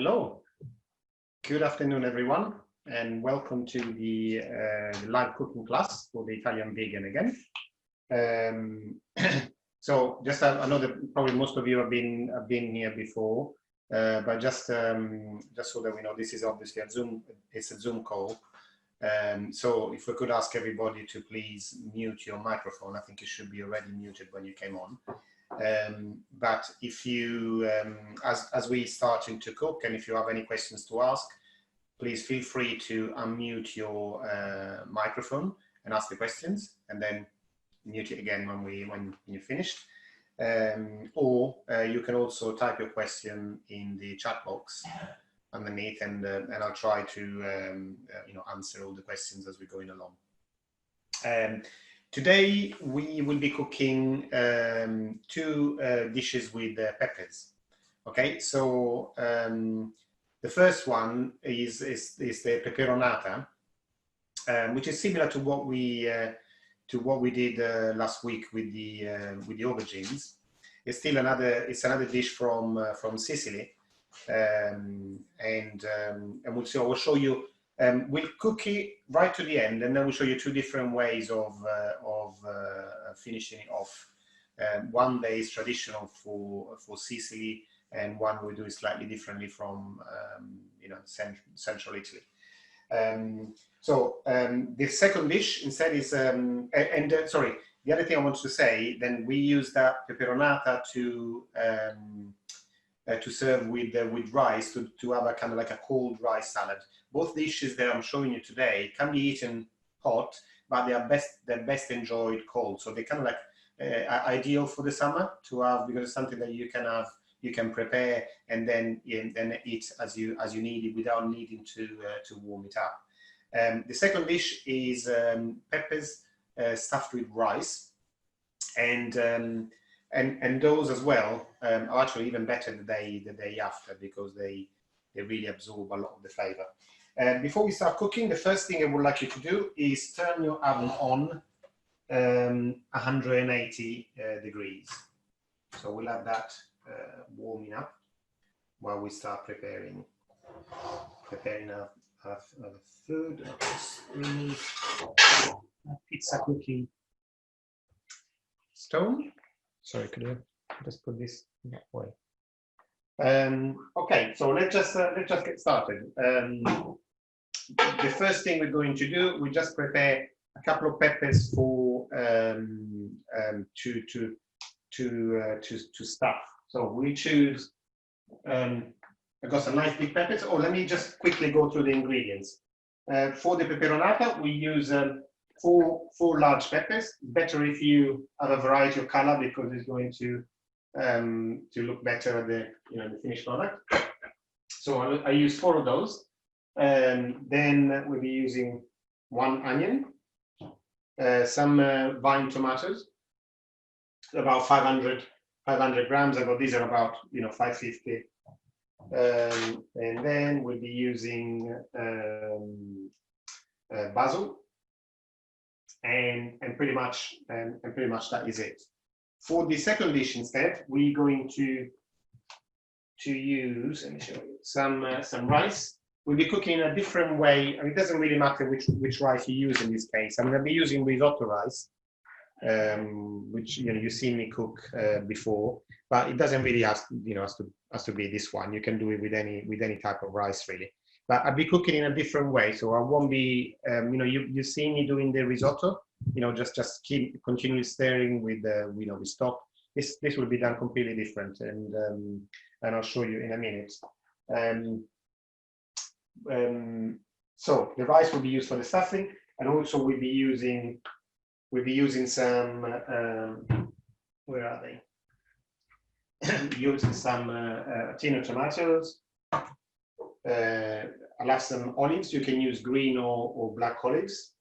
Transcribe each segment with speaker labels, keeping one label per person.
Speaker 1: Hello, good afternoon everyone, and welcome to the live cooking class for the Italian vegan again. So just I know that probably most of you have been here before, but just so that we know, this is obviously a Zoom. It's a Zoom call. So if we could ask everybody to please mute your microphone. I think you should be already muted when you came on. But if you, as we starting to cook, and if you have any questions to ask, please feel free to unmute your microphone and ask the questions, and then mute it again when you're finished. Or you can also type your question in the chat box underneath, and I'll try to answer all the questions as we're going along. Today we will be cooking two dishes with peppers. Okay, so the first one is the Peperonata, which is similar to what we did last week with the aubergines. It's still another dish from Sicily, and we'll see. I will show you. We'll cook it right to the end, and then we'll show you two different ways of finishing it off. One that is traditional for Sicily, and one we do it slightly differently from central Italy. The second dish instead is sorry. The other thing I wanted to say, then we use that Peperonata to serve with rice, to have a kind of like a cold rice salad. Both dishes that I'm showing you today can be eaten hot, but they're best enjoyed cold. So they're kind of like ideal for the summer to have, because it's something that you can prepare and then eat as you need it without needing to warm it up. The second dish is peppers stuffed with rice, and those as well are actually even better the day after, because they really absorb a lot of the flavor. Before we start cooking, the first thing I would like you to do is turn your oven on 180 degrees. So we'll have that warming up while we start preparing our food. Pizza cooking stone. Sorry, could you just put this that way? Okay, so let's just get started. The first thing we're going to do, we just prepare a couple of peppers for to stuff. So we choose. I've got some nice big peppers. Oh, let me just quickly go through the ingredients. For the Peperonata, we use four large peppers. Better if you have a variety of color, because it's going to look better at the the finished product. So I use 4 of those. Then we'll be using 1 onion, some vine tomatoes, about 500 grams. These are about 550. And then we'll be using basil, and pretty much that is it. For the second dish instead, we're going to use, let me show you, some rice. We'll be cooking in a different way. I mean, it doesn't really matter which rice you use in this case. I'm going to be using risotto rice, which you've seen me cook before, but it doesn't really has to be this one. You can do it with any type of rice really. But I'll be cooking in a different way, so I won't be you've seen me doing the risotto. Just keep continually stirring with with stock. This will be done completely different, and I'll show you in a minute. So the rice will be used for the stuffing, and also we'll be using some where are they? Using some tin of tomatoes. I'll have some olives. You can use green or black olives.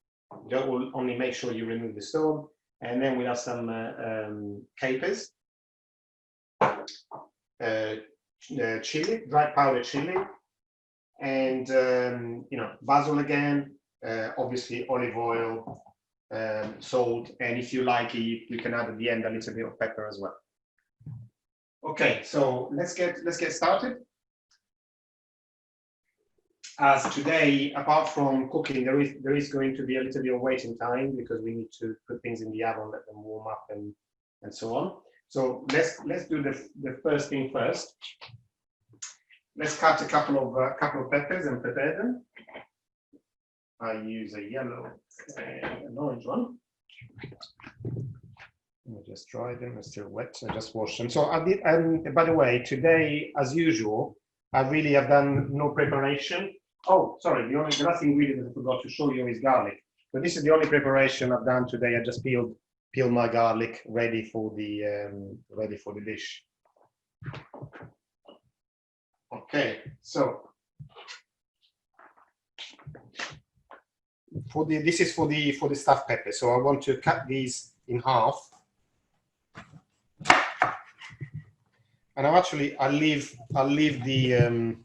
Speaker 1: That will only make sure you remove the stone. And then we'll have some capers, chili, dry powdered chili, and basil again. Obviously olive oil, salt, and if you like, you can add at the end a little bit of pepper as well. Okay, so let's get started. as today, apart from cooking, there is going to be a little bit of waiting time because we need to put things in the oven, let them warm up, and so on. So let's do the first thing first. Let's cut a couple of peppers and prepare them. I use a yellow and an orange one. Let me just dry them. They're still wet. I just washed them. So I did. By the way, today, as usual, I really have done no preparation. Oh, sorry. The last ingredient I forgot to show you is garlic. So this is the only preparation I've done today. I just peeled my garlic, ready for the dish. Okay, so this is for the stuffed pepper. So I want to cut these in half, and I'll leave the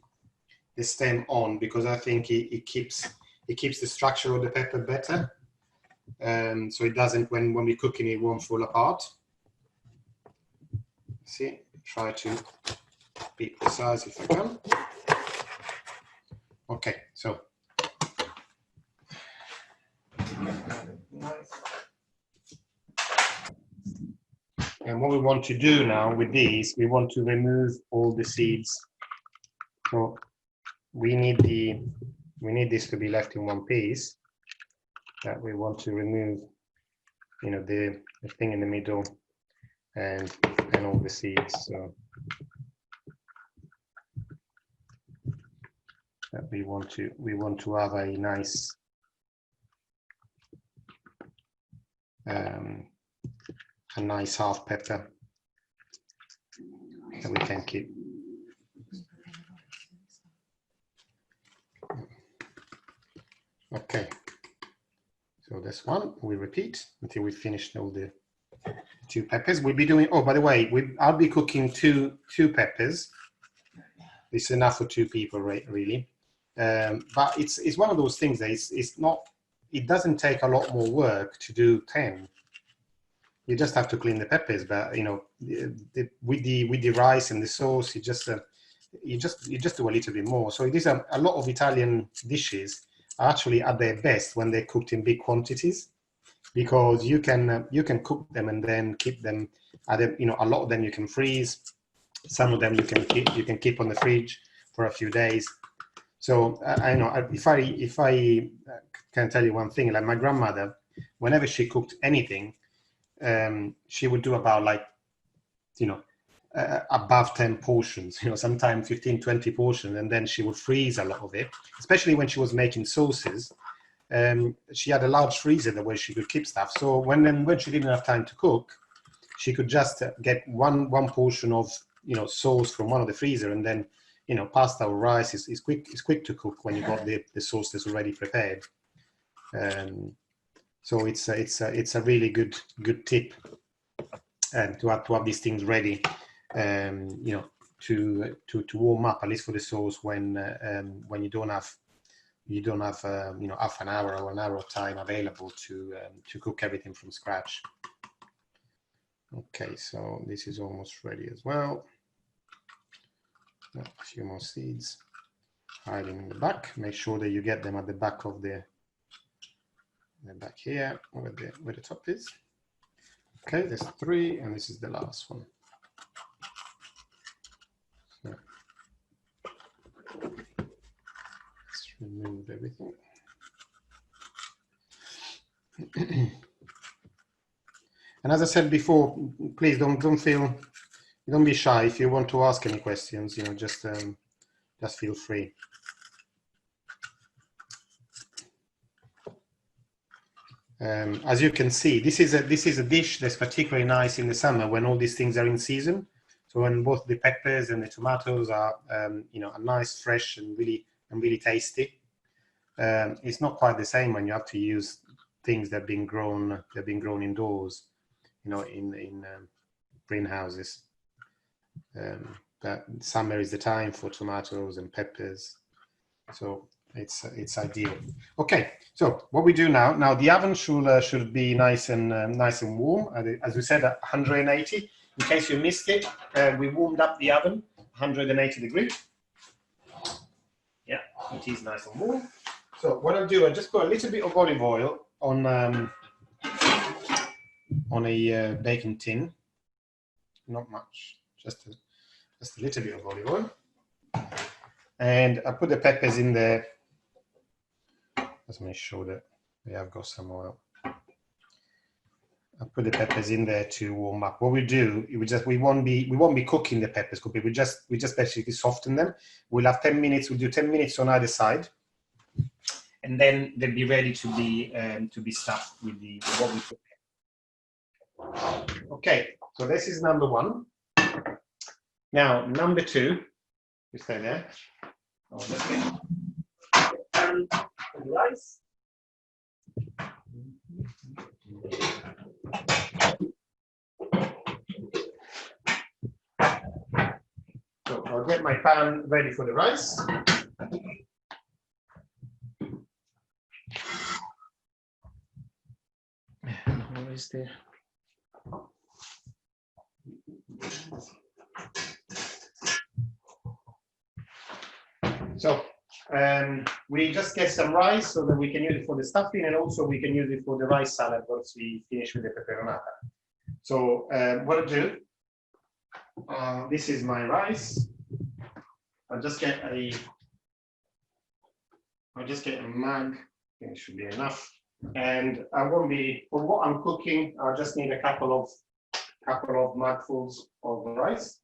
Speaker 1: stem on because I think it keeps the structure of the pepper better, so it doesn't when we're cooking it won't fall apart. See, try to be precise if I can. Okay, so and what we want to do now with these, we want to remove all the seeds. So we need this to be left in one piece. That we want to remove, you know, the thing in the middle and all the seeds. So that we want to have a nice half pepper that we can keep. Okay, so this one we repeat until we finish all the 2 peppers. We'll be doing. Oh, by the way, I'll be cooking two peppers. This is enough for 2 people, really. But it's one of those things that it's not. It doesn't take a lot more work to do 10. You just have to clean the peppers, but you know, with the rice and the sauce, you just do a little bit more. So it is a lot of Italian dishes are actually at their best when they're cooked in big quantities, because you can cook them and then keep them. You know, a lot of them you can freeze. Some of them you can keep on the fridge for a few days. So I know if I can tell you one thing, like my grandmother, whenever she cooked anything, she would do about, like, you know, above 10 portions, you know, sometimes 15, 20 portions, and then she would freeze a lot of it, especially when she was making sauces. She had a large freezer where she could keep stuff. So when she didn't have time to cook, she could just get one portion of, you know, sauce from one of the freezer, and then, you know, pasta or rice is quick to cook when you got the sauce that's already prepared. So it's a really good tip to have these things ready, you know, to warm up, at least for the sauce, when you don't have you know, half an hour or an hour of time available to cook everything from scratch. Okay, so this is almost ready as well. A few more seeds hiding in the back. Make sure that you get them at the back of the back here, where the top is. Okay, there's 3, and this is the last one. So let's remove everything. And as I said before, please don't be shy. If you want to ask any questions, you know, just feel free. As you can see, this is a dish that's particularly nice in the summer when all these things are in season. So when both the peppers and the tomatoes are, you know, are nice, fresh, and really tasty. It's not quite the same when you have to use things that have been grown indoors, you know, in greenhouses. But summer is the time for tomatoes and peppers, so it's ideal. Okay, so what we do now the oven should be nice and warm, as we said, at 180. In case you missed it, we warmed up the oven 180 degrees. Yeah, it is nice and warm. So what I'll do, I'll just put a little bit of olive oil on a baking tin. Not much, just a little bit of olive oil. And I put the peppers in there. Let's make sure that we have got some oil. I put the peppers in there to warm up. What we do, we won't be cooking the peppers. We just basically soften them. We'll have 10 minutes. We'll do 10 minutes on either side, and then they'll be ready to be stuffed with what we put. Okay, so this is number one. Now number two, you stay there. Oh, let's get the rice. So I'll get my pan ready for the rice. Where is the? So we just get some rice so that we can use it for the stuffing, and also we can use it for the rice salad once we finish with the peperonata. So what I'll do, this is my rice. I'll just get a mug. It should be enough. And I won't be, for what I'm cooking, I'll just need a couple of mugfuls of rice.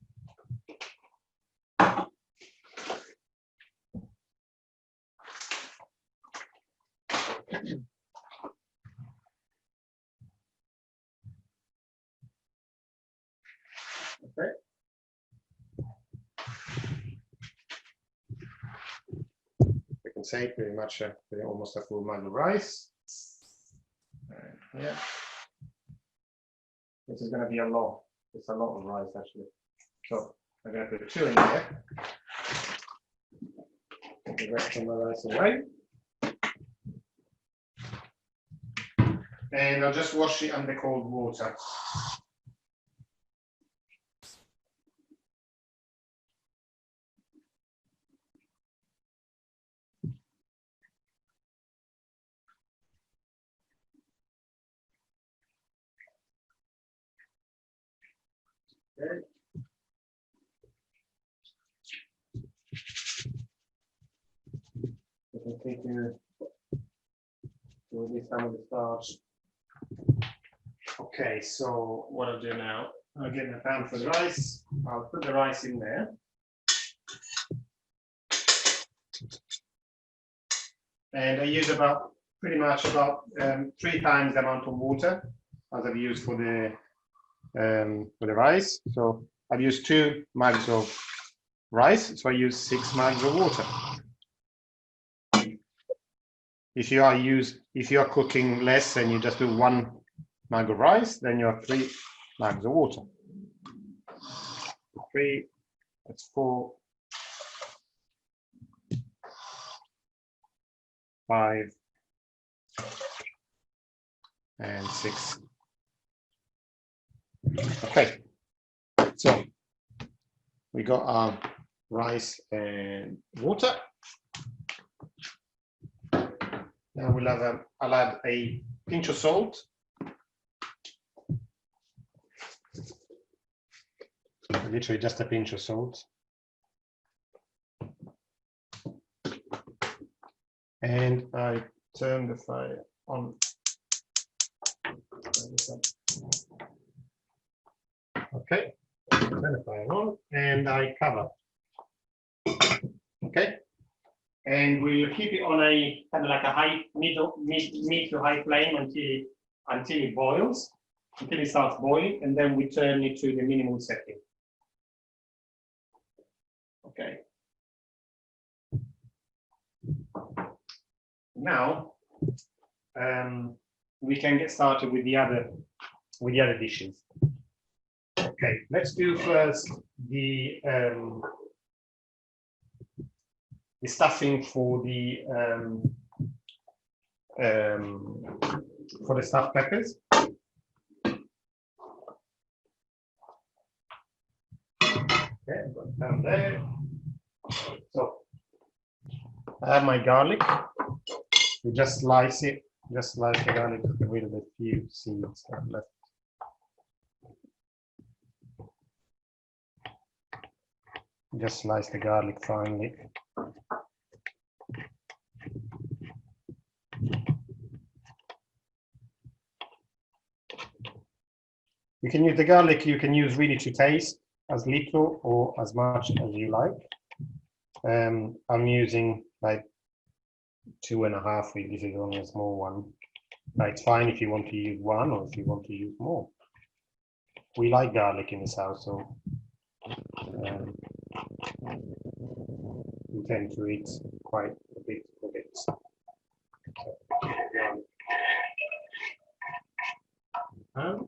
Speaker 1: Okay. We can say pretty much almost a full mug of rice. Yeah. This is going to be a lot. It's a lot of rice actually. So I'm going to put 2 in there. Put the rest of my rice away. And I'll just wash it under cold water. Okay. We can take release some of the starch. Okay, so what I'll do now, I'll get my pan for the rice. I'll put the rice in there. And I use pretty much about 3 times the amount of water as I've used for the rice. So I've used 2 mugs of rice, so I use 6 mugs of water. If you are cooking less and you just do 1 mug of rice, then you have 3 mugs of water. 3, that's 4, 5, and 6. Okay, so we got our rice and water. Now I'll add a pinch of salt. Literally just a pinch of salt. And I turn the fire on. Okay, turn the fire on and I cover. Okay, and we'll keep it on a kind of like a mid to high flame until it boils, until it starts boiling, and then we turn it to the minimum setting. Okay. Now we can get started with the other dishes. Okay, let's do first the stuffing for the stuffed peppers. Okay, got down there. So I have my garlic. We just slice it. Just slice the garlic to get rid of the few seeds that are left. Just slice the garlic finely. You can use the garlic, you can use really to taste as little or as much as you like. I'm using like 2.5 really, this is only a small one. But it's fine if you want to use 1 or if you want to use more. We like garlic in this house, so we tend to eat quite a bit of it. I'll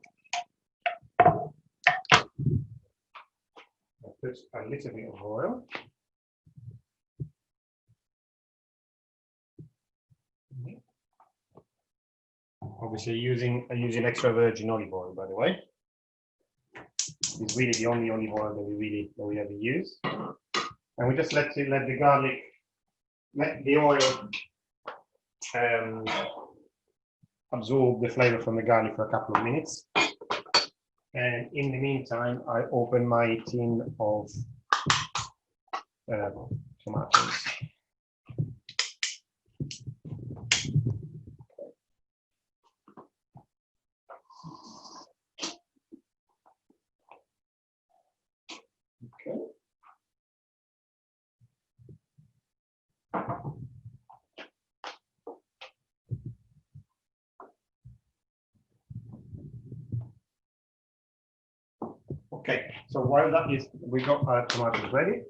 Speaker 1: put a little bit of oil. Obviously using extra virgin olive oil, by the way. It's really the only olive oil that we ever use. And we just let the oil absorb the flavor from the garlic for a couple of minutes. And in the meantime, I open my tin of tomatoes. Okay. Okay, so while that is, we got our tomatoes ready.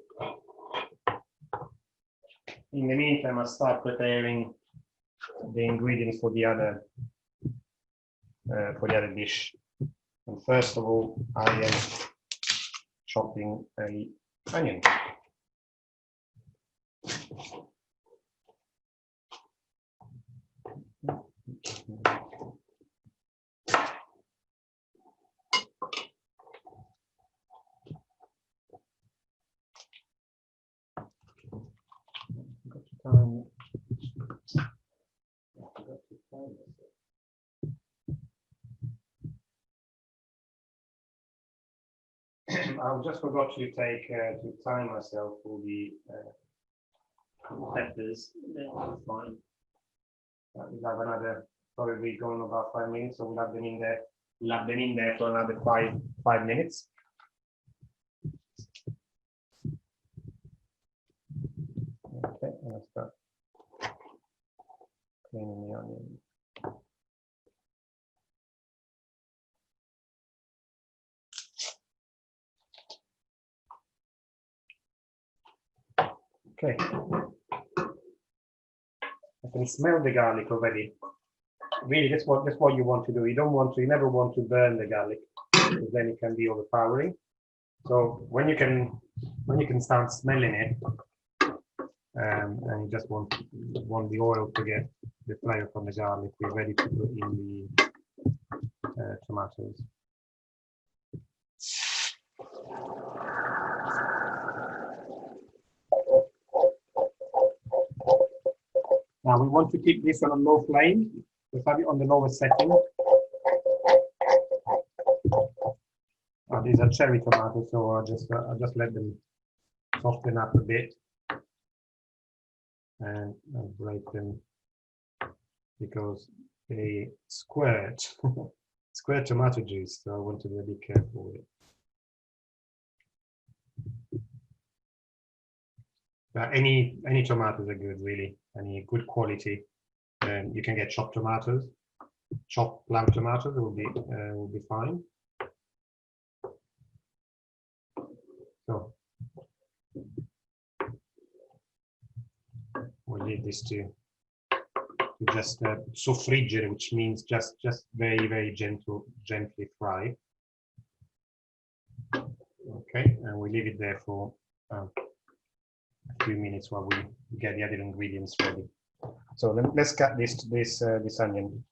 Speaker 1: In the meantime, I'll start preparing the ingredients for the other dish. And first of all, I am chopping an onion. I just forgot to take to time myself for the peppers. That's fine. We'll have another, probably going about 5 minutes, so we'll have them in there. We'll have them in there for another five minutes. Okay, let's start cleaning the onion. Okay. I can smell the garlic already. Really, that's what you want to do. You never want to burn the garlic, because then it can be overpowering. So when you can start smelling it, and you just want the oil to get the flavor from the garlic, we're ready to put in the tomatoes. Now we want to keep this on a low flame. We'll have it on the lowest setting. These are cherry tomatoes, so I'll just let them soften up a bit, and I'll break them because they squirt tomato juice. So I want to be a bit careful with it. Any tomatoes are good, really. Any good quality. You can get chopped tomatoes, chopped plum tomatoes will be fine. So we'll leave this to just soffriggere, which means just very gently fry. Okay, and we leave it there for a few minutes while we get the other ingredients ready. So let's cut this onion.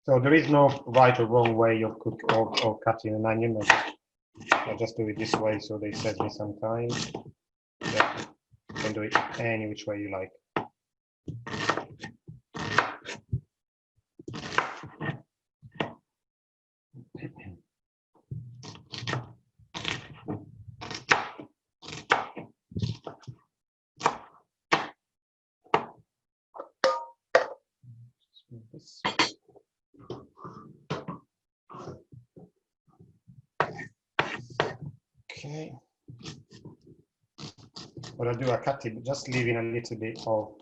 Speaker 1: So there is no right or wrong way of cutting an onion. I'll just do it this way so they save me some time. Yeah, you can do it any which way you like. This. Okay. What I'll do, I cut it, just leaving a little bit of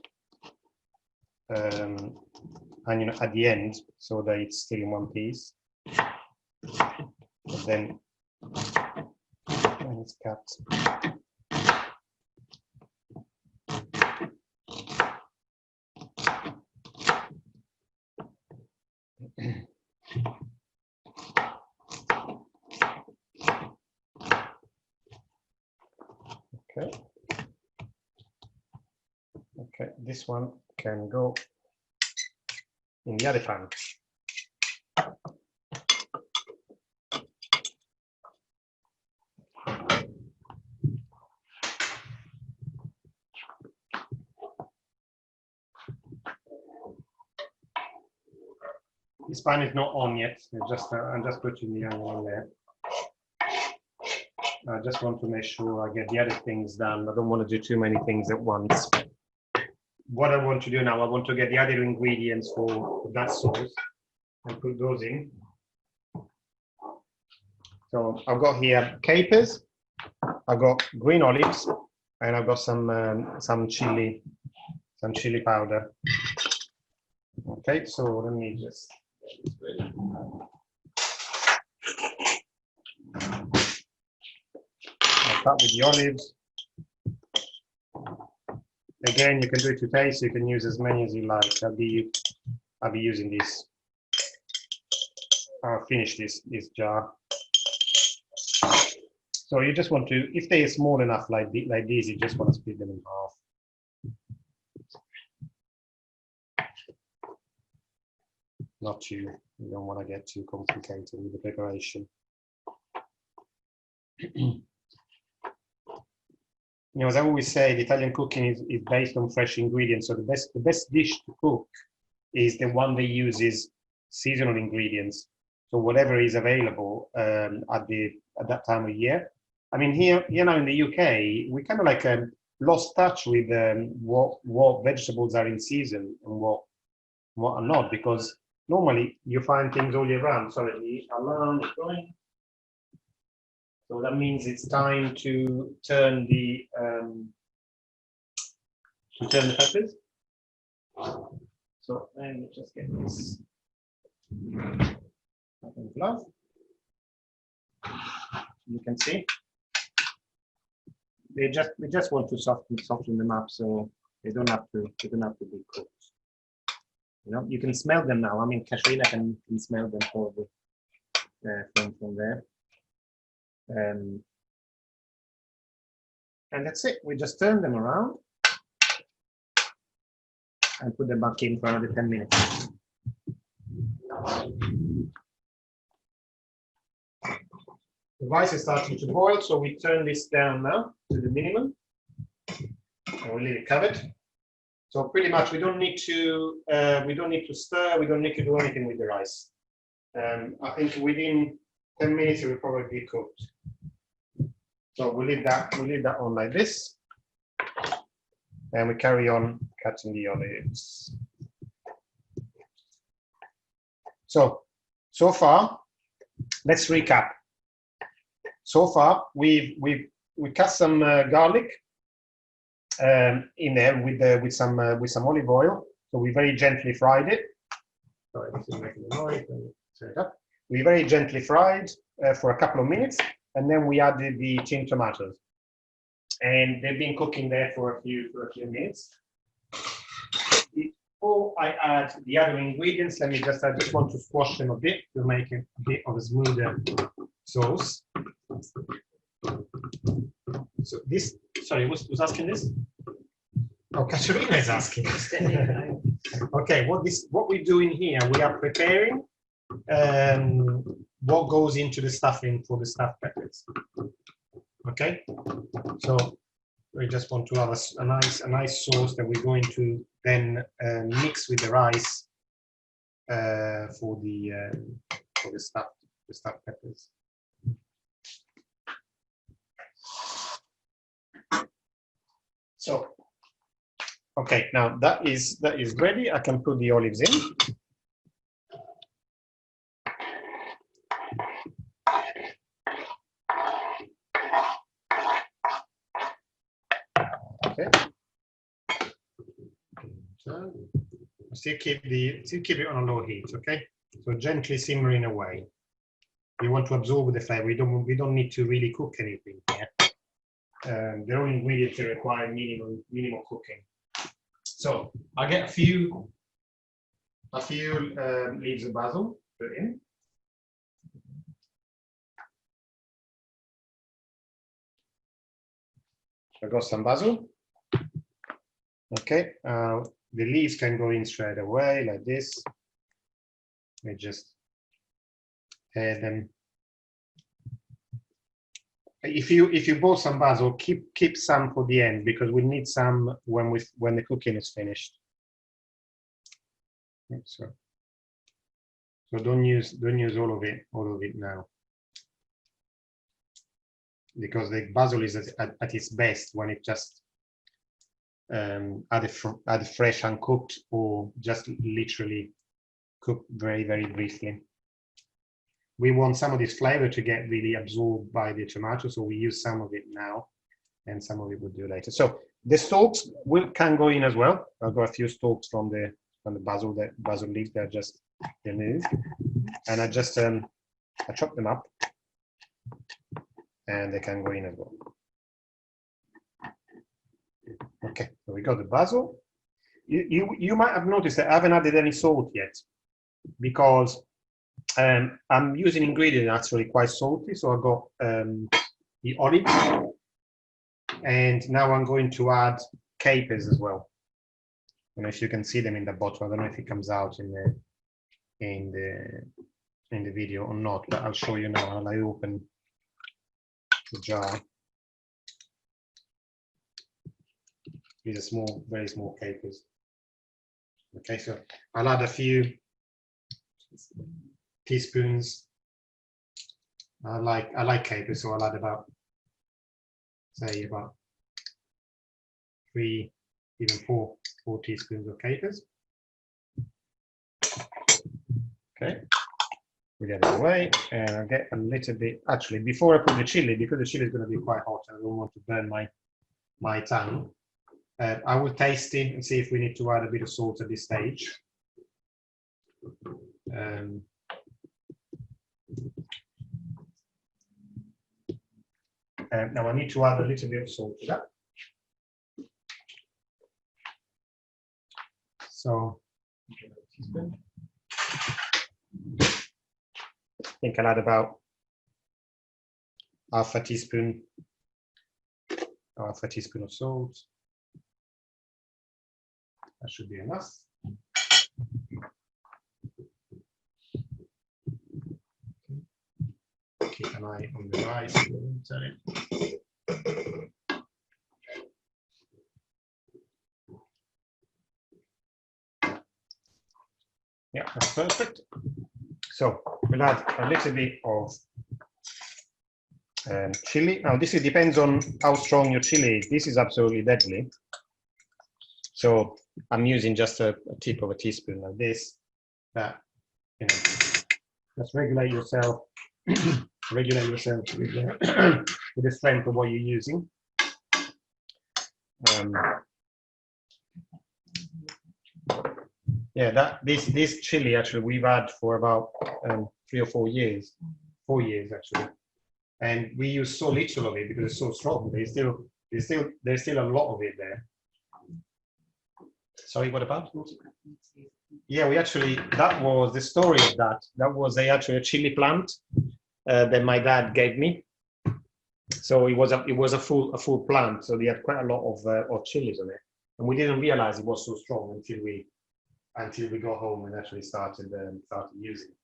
Speaker 1: onion at the end so that it's still in one piece. But then when it's cut, okay. Okay, this one can go in the other pan. This pan is not on yet. I'm just putting the onion on there. I just want to make sure I get the other things done. I don't want to do too many things at once. What I want to do now, I want to get the other ingredients for that sauce and put those in. So I've got here capers, I've got green olives, and I've got some chili powder. Okay, so let me just get this ready. I'll start with the olives. Again, you can do it to taste. You can use as many as you like. I'll be using this. I'll finish this jar. So you just want to, if they are small enough like this, you just want to split them in half. Not too. You don't want to get too complicated with the preparation. You know, as I always say, the Italian cooking is based on fresh ingredients. So the best dish to cook is the one that uses seasonal ingredients. So whatever is available at that time of year. I mean, here now in the UK, we kind of like lost touch with what vegetables are in season and what are not, because normally you find things all year round. Sorry, the alarm is going. So that means it's time to turn the peppers. So let me just get this glove. You can see we just want to soften them up so they don't have to be cooked. You know, you can smell them now. I mean, Katrina can smell them probably from there. And that's it. We just turn them around and put them back in for another 10 minutes. The rice is starting to boil, so we turn this down now to the minimum, and we leave it covered. So pretty much, we don't need to stir. We don't need to do anything with the rice. I think within 10 minutes it will probably be cooked. So we'll leave that on like this, and we carry on cutting the olives. So far, let's recap. So far, we cut some garlic in there with some olive oil. So we very gently fried it. Sorry, this is making a noise. Set it up. We very gently fried for a couple of minutes, and then we added the tinned tomatoes, and they've been cooking there for a few minutes. Before I add the other ingredients, I just want to squash them a bit to make a bit of a smoother sauce. So this, sorry, who's asking this? Oh, Katerina is asking. Okay, what we're doing here, we are preparing what goes into the stuffing for the stuffed peppers. Okay, so we just want to have a nice sauce that we're going to then mix with the rice for the stuffed peppers. So, okay, now that is ready. I can put the olives in. Okay. So still keep it on a low heat. Okay. So gently simmering away. We want to absorb the flavor. We don't need to really cook anything here. The only ingredients that require minimal cooking. So I get a few leaves of basil put in. I got some basil. Okay, the leaves can go in straight away like this. We just add them. If you bought some basil, keep some for the end because we need some when the cooking is finished. So don't use all of it now, because the basil is at its best when it just either fresh uncooked or just literally cooked very, very briefly. We want some of this flavor to get really absorbed by the tomato, so we use some of it now and some of it we'll do later. So the stalks can go in as well. I've got a few stalks from the basil leaves that are just removed, and I just I chop them up and they can go in as well. Okay, so we got the basil. You might have noticed that I haven't added any salt yet because I'm using ingredient actually quite salty. So I got the olives, and now I'm going to add capers as well. I don't know if you can see them in the bottle. I don't know if it comes out in the video or not, but I'll show you now. I'll open the jar. These are small, very small capers. Okay, so I'll add a few teaspoons. I like capers, so I'll add about 3, even 4 teaspoons of capers. Okay, we get it away, and I'll get a little bit. Actually, before I put the chili, because the chili is going to be quite hot, I don't want to burn my tongue. I will taste it and see if we need to add a bit of salt at this stage. Now I need to add a little bit of salt to that. So I think I'll add about half a teaspoon of salt. That should be enough. Keep an eye on the rice. Yeah, that's perfect. So we'll add a little bit of chili. Now this depends on how strong your chili is. This is absolutely deadly. So I'm using just a tip of a teaspoon like this. That, you know, just regulate yourself. Regulate yourself with the strength of what you're using. Yeah, this chili actually we've had for about 3 or 4 years. 4 years actually, and we use so little of it because it's so strong. There's still a lot of it there. Sorry, what about? Yeah, we actually, that was the story of that. That was actually a chili plant that my dad gave me. So it was a full plant. So they had quite a lot of chilies on it, and we didn't realize it was so strong until we got home and actually started using.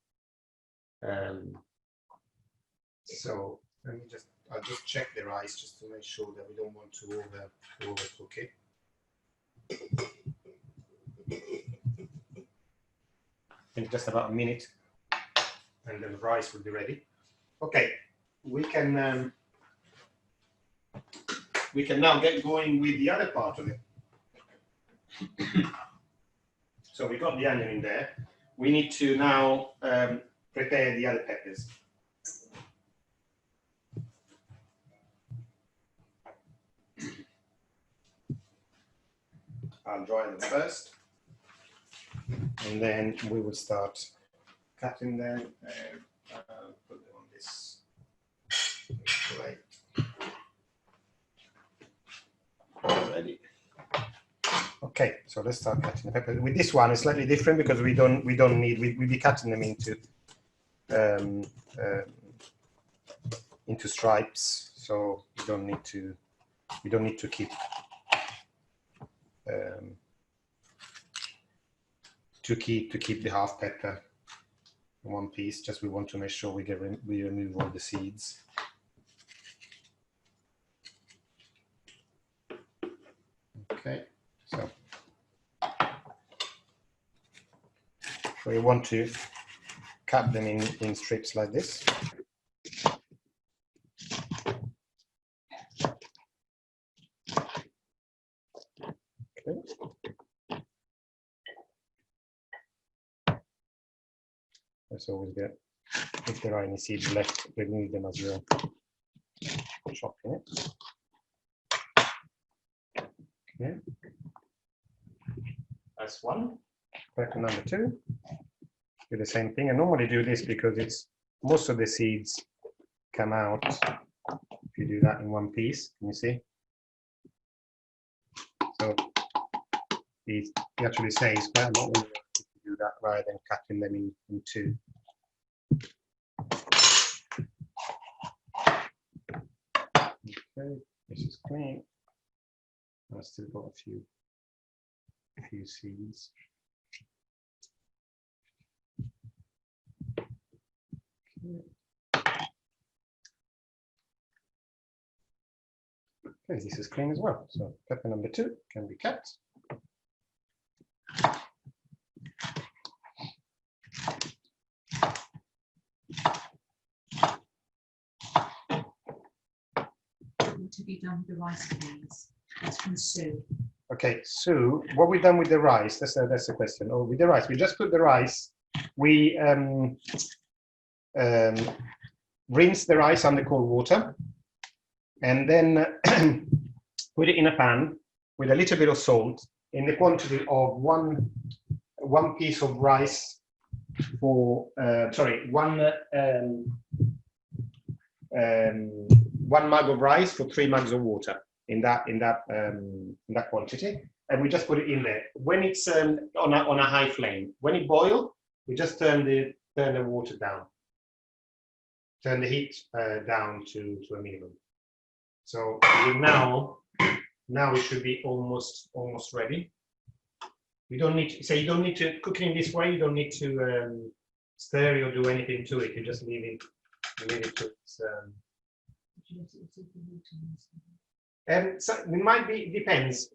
Speaker 1: So let me just I'll just check the rice just to make sure that we don't want to overcook it. In just about a minute, and then the rice will be ready. Okay, we can now get going with the other part of it. So we got the onion in there. We need to now prepare the other peppers. I'll dry them first, and then we will start cutting them and put them on this plate. Ready. Okay, so let's start cutting the peppers. With this one, it's slightly different because we'll be cutting them into stripes, so we don't need to keep the half pepper in one piece. Just we want to make sure we remove all the seeds. Okay, so we want to cut them in strips like this. Okay. That's always good. If there are any seeds left, remove them as you're chopping it. Okay. That's one. Pepper number two. Do the same thing. I normally do this because most of the seeds come out if you do that in one piece. Can you see? So it actually saves quite a lot when you do that rather than cutting them in two. Okay, this is clean. I've still got a few seeds. Okay, this is clean as well. So pepper number two can be cut.
Speaker 2: What have you done with the rice, please? That's from Sue.
Speaker 1: Okay, Sue, what we've done with the rice, that's the question. Oh, with the rice, we just put the rice, we rinse the rice under cold water, and then put it in a pan with a little bit of salt in the quantity of one piece of rice for, one mug of rice for 3 mugs of water in that quantity, and we just put it in there. When it's on a high flame, when it boils, we just turn the water down, turn the heat down to a minimum. So now it should be almost ready. You don't need to cook it in this way. You don't need to stir it or do anything to it. You just leave it to its. So it might be, it depends.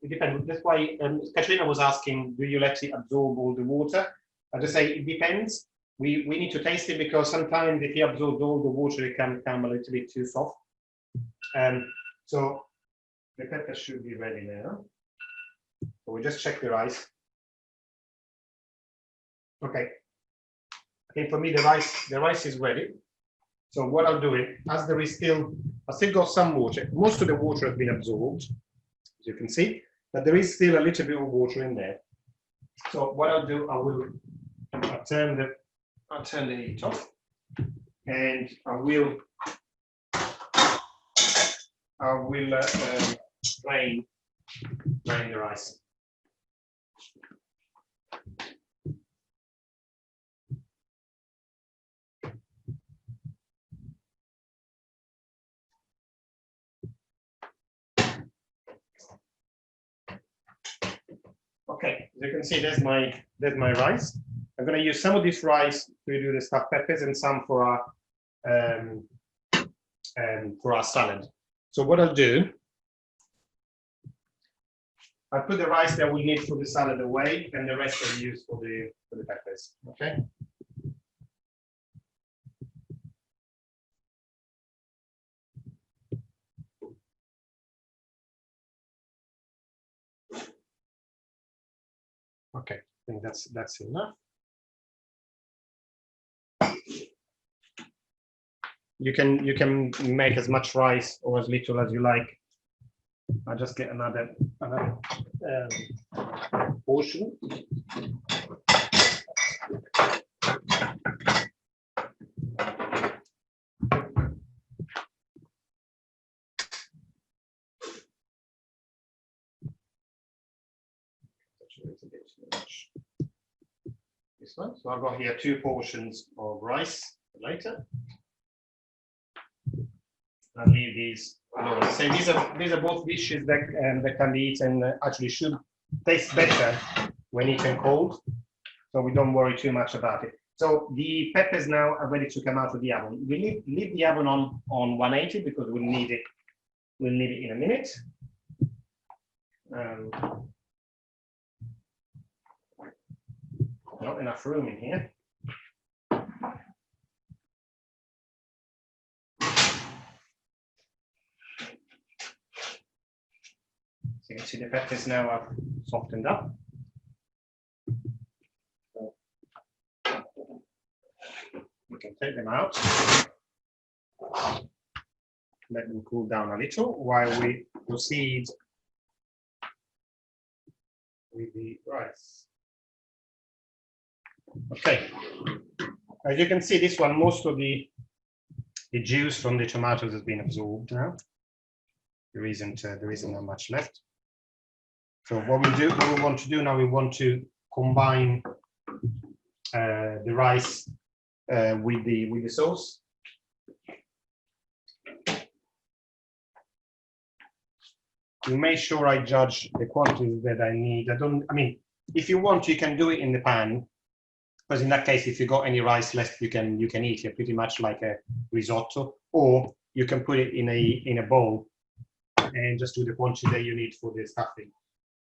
Speaker 1: That's why Katrina was asking, do you let it absorb all the water? I just say it depends. We need to taste it because sometimes if you absorb all the water, it can become a little bit too soft. So the pepper should be ready now. So we just check the rice. Okay. I think for me the rice is ready. So what I'll do is, as there is still, I still got some water. Most of the water has been absorbed, as you can see, but there is still a little bit of water in there. So what I'll do, I'll turn the heat off, and I will drain the rice. Okay, as you can see, there's my rice. I'm going to use some of this rice to do the stuffed peppers and some for our for our salad. So what I'll do, I'll put the rice that we need for the salad away, and the rest I'll use for the peppers. Okay. Okay, I think that's enough. You can make as much rice or as little as you like. I'll just get another portion. This one. So I've got here 2 portions of rice for later. I'll leave these alone. So these are both dishes that can be eaten. Actually, should taste better when eaten cold. So we don't worry too much about it. So the peppers now are ready to come out of the oven. We leave the oven on 180 because we'll need it. We'll need it in a minute. Not enough room in here. So you can see the peppers now are softened up. So we can take them out, let them cool down a little while we proceed with the rice. Okay, as you can see, this one, most of the juice from the tomatoes has been absorbed now. There isn't that much left. So what we want to do now, we want to combine the rice with the sauce. To make sure I judge the quantities that I need. I mean, if you want, you can do it in the pan, because in that case, if you got any rice left, you can eat it pretty much like a risotto, or you can put it in a bowl and just do the quantity that you need for the stuffing.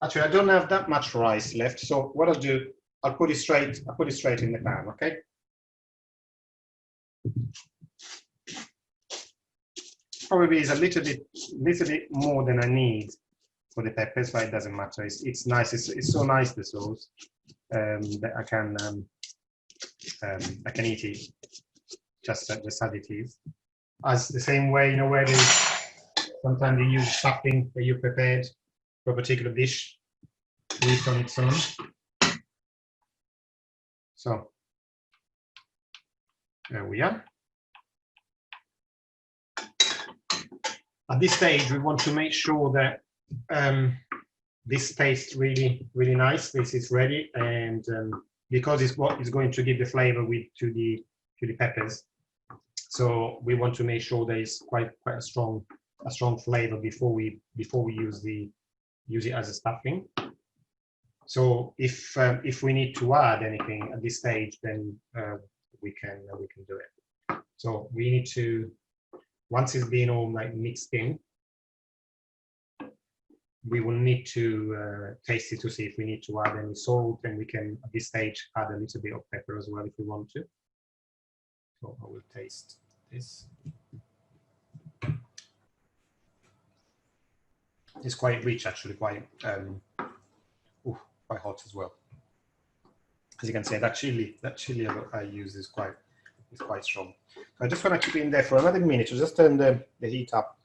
Speaker 1: Actually, I don't have that much rice left, so what I'll do, I'll put it straight in the pan, okay? Probably is a little bit more than I need for the peppers, but it doesn't matter. It's nice. It's so nice, the sauce, that I can eat it just as it is. As the same way, you know, where sometimes you use stuffing that you prepared for a particular dish, to eat on its own. So there we are. At this stage, we want to make sure that this tastes really nice. This is ready, and because it's what is going to give the flavor to the peppers. So we want to make sure there is quite a strong flavor before we use it as a stuffing. So if we need to add anything at this stage, then we can do it. So we need to, once it's been all like mixed in, we will need to taste it to see if we need to add any salt, and we can at this stage add a little bit of pepper as well if we want to. So I will taste this. It's quite rich, actually, quite hot as well. As you can see, that chili I use is quite strong. So I just want to keep it in there for another minute to just turn the heat up,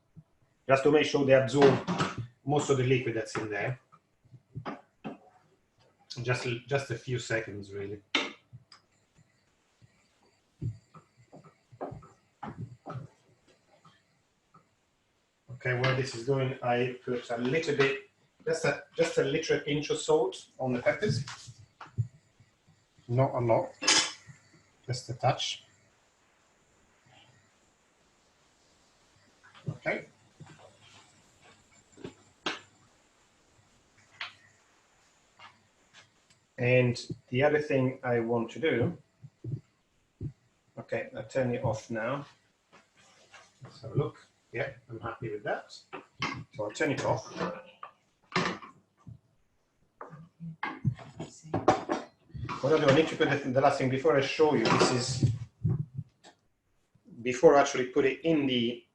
Speaker 1: just to make sure they absorb most of the liquid that's in there. Just a few seconds, really. Okay, while this is going, I put a little bit, just a little inch of salt on the peppers. Not a lot, just a touch. Okay. And the other thing I want to do, okay, I'll turn it off now. Let's have a look. Yeah, I'm happy with that. So I'll turn it off. What I'll do, I need to put the last thing before I show you. This is before I actually put it in the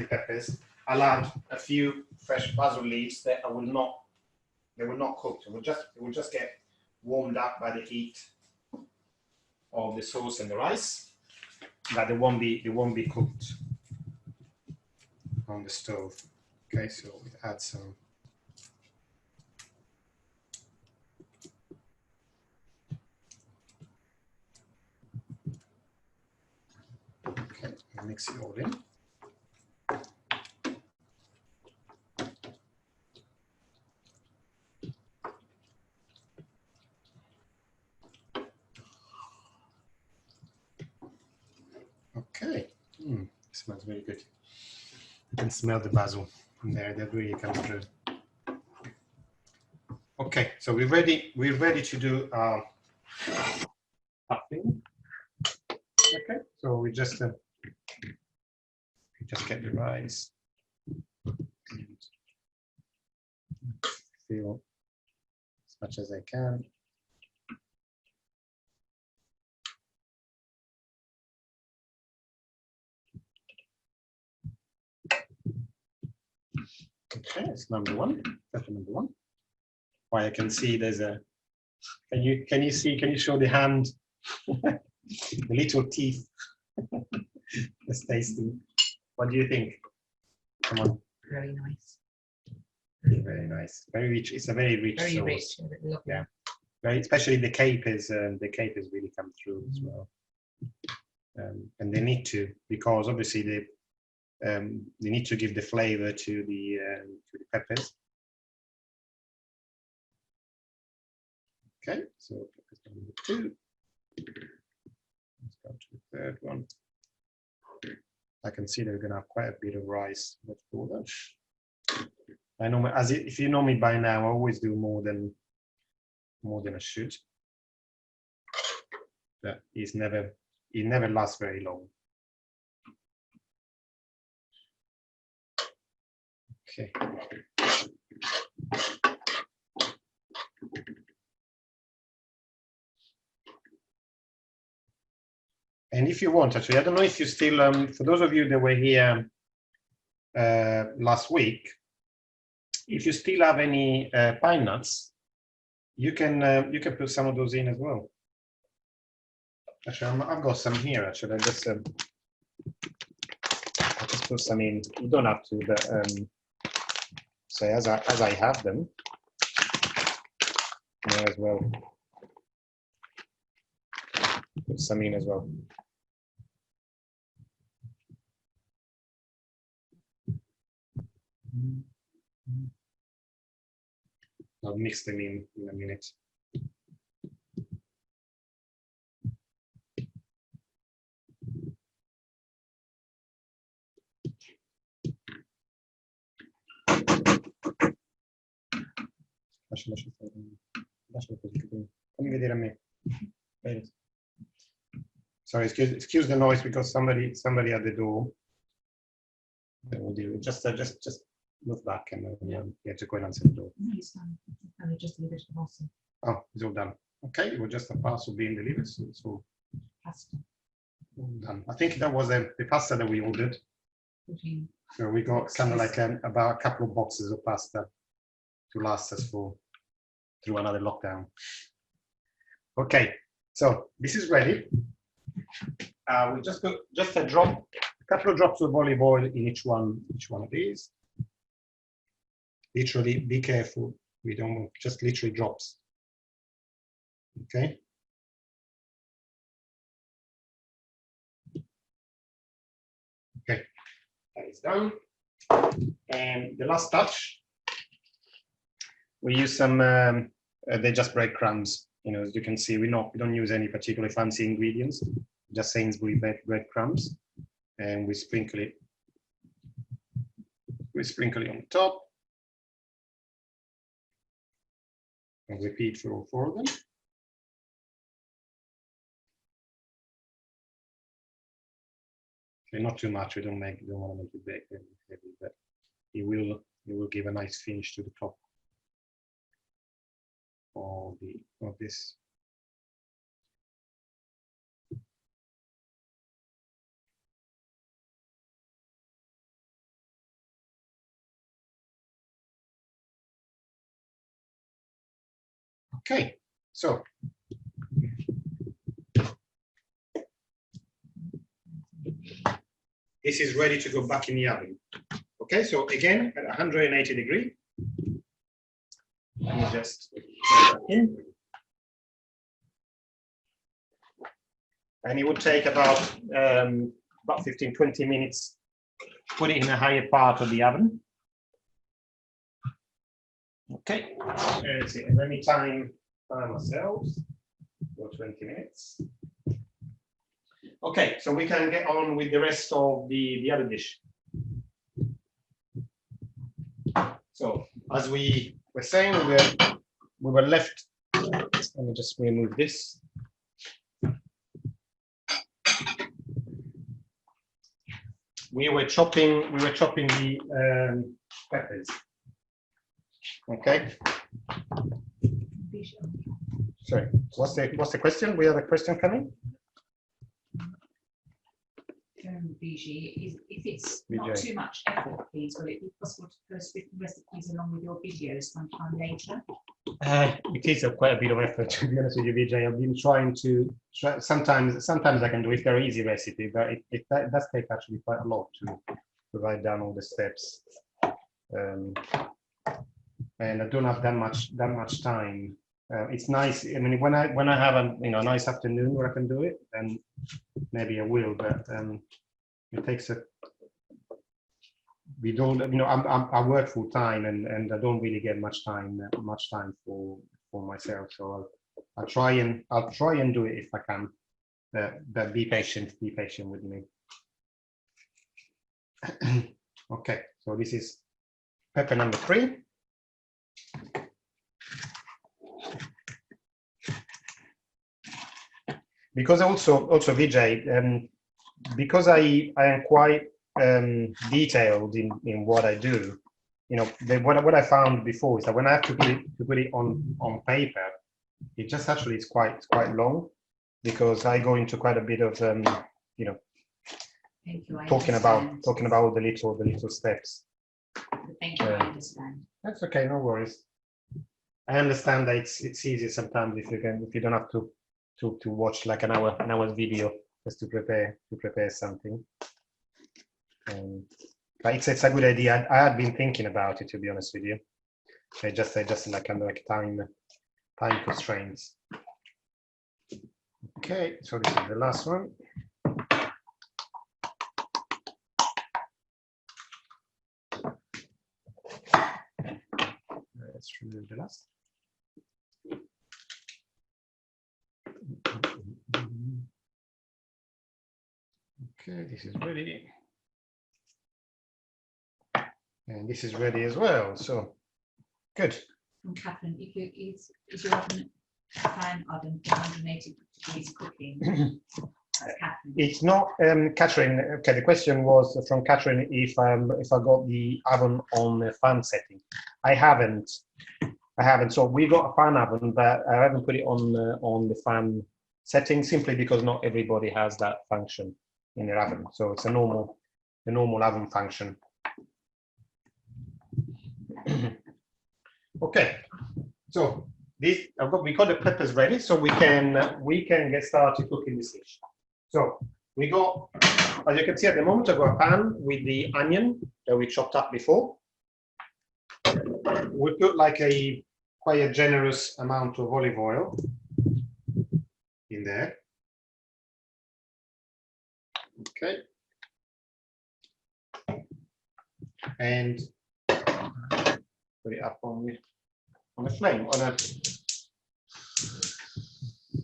Speaker 1: peppers. I'll add a few fresh basil leaves that they will not cook. It will just get warmed up by the heat of the sauce and the rice, but they won't be cooked on the stove. Okay, so we add some. Okay, mix it all in. Okay, smells very good. You can smell the basil in there. That really comes through. Okay, so we're ready to do stuffing. Okay, so we just get the rice. Fill as much as I can. Okay, it's number one. That's number one. Why I can see there's a. Can you see? Can you show the hand? The little teeth. That's tasty. What do you think? Come on.
Speaker 2: Very nice.
Speaker 1: Very nice. Very rich. It's a very rich
Speaker 2: Very
Speaker 1: sauce.
Speaker 2: rich. Lovely.
Speaker 1: Yeah. Very, especially the capers really come through as well. And they need to, because obviously they need to give the flavor to the peppers. Okay, so number two. Let's go to the third one. I can see they're going to have quite a bit of rice. Let's do that. I know, if you know me by now, I always do more than I should. But it never lasts very long. Okay. And if you want, actually, I don't know if you still, for those of you that were here last week, if you still have any pine nuts, you can put some of those in as well. Actually, I've got some here. Actually, I just put some in. You don't have to, but so as I have them, may as well put some in as well. I'll mix them in a minute. Fammi vedere a me. Sorry, excuse the noise because somebody at the door. We'll do it. Just move back and yeah, to go and answer the door.
Speaker 2: No, it's done. And just leave it to the parcel.
Speaker 1: Oh, it's all done. Okay, it was just a parcel being delivered, so
Speaker 2: Pasta.
Speaker 1: all done. I think that was the pasta that we ordered.
Speaker 2: 14.
Speaker 1: So we got kind of like about a couple of boxes of pasta to last us through another lockdown. Okay, so this is ready. We just put a couple of drops of olive oil in each one of these. Literally, be careful. We don't want just literally drops. Okay. Okay, that is done. And the last touch, we use some. They're just breadcrumbs. You know, as you can see, we don't use any particularly fancy ingredients. Just Sainsbury breadcrumbs, and we sprinkle it. We sprinkle it on top. And repeat for all four of them. not too much. We don't want to make it big, heavy, but it will give a nice finish to the top of this. Okay, so this is ready to go back in the oven. Okay, so again at 180 degrees. Let me just put that in. And it would take about 15-20 minutes. Put it in a higher part of the oven. Okay, let's see. Let me time ourselves for 20 minutes. Okay, so we can get on with the rest of the other dish. So as we were saying, we were left. Let me just remove this. We were chopping the peppers. Okay. Sorry. What's the question? We have a question coming.
Speaker 2: If it's not too much effort, please, will it be possible to post written recipes along with your videos sometime later?
Speaker 1: It is quite a bit of effort, to be honest with you, Vijay. I've been trying to sometimes I can do if they're easy recipe, but it does take actually quite a lot to write down all the steps. And I don't have that much time. It's nice. I mean, when I have a nice afternoon where I can do it, then maybe I will. But it takes a. We don't. I work full time, and I don't really get much time for myself. So I'll try and do it if I can. But be patient with me. Okay, so this is pepper number 3. Because also Vijay, because I am quite detailed in what I do. What I found before is that when I have to put it on paper, it just actually is quite long, because I go into quite a bit of talking about all the little steps.
Speaker 2: Thank you, I understand.
Speaker 1: That's okay, no worries. I understand that it's easier sometimes if you don't have to watch like an hour's video just to prepare something. But it's a good idea. I had been thinking about it, to be honest with you. I just like kind of like time constraints. Okay, so this is the last one. Let's remove the last. Okay, this is ready. And this is ready as well, so good.
Speaker 2: From Catherine, is your oven fan oven 180 degrees cooking?
Speaker 1: It's not, Catherine. Okay, the question was from Catherine if I got the oven on the fan setting. I haven't. So we got a fan oven, but I haven't put it on the fan setting simply because not everybody has that function in their oven. So it's a normal oven function. Okay, so we got the peppers ready, so we can get started cooking this dish. So we got, as you can see at the moment, I've got a pan with the onion that we chopped up before. We put like quite a generous amount of olive oil in there. Okay. And put it up on the flame.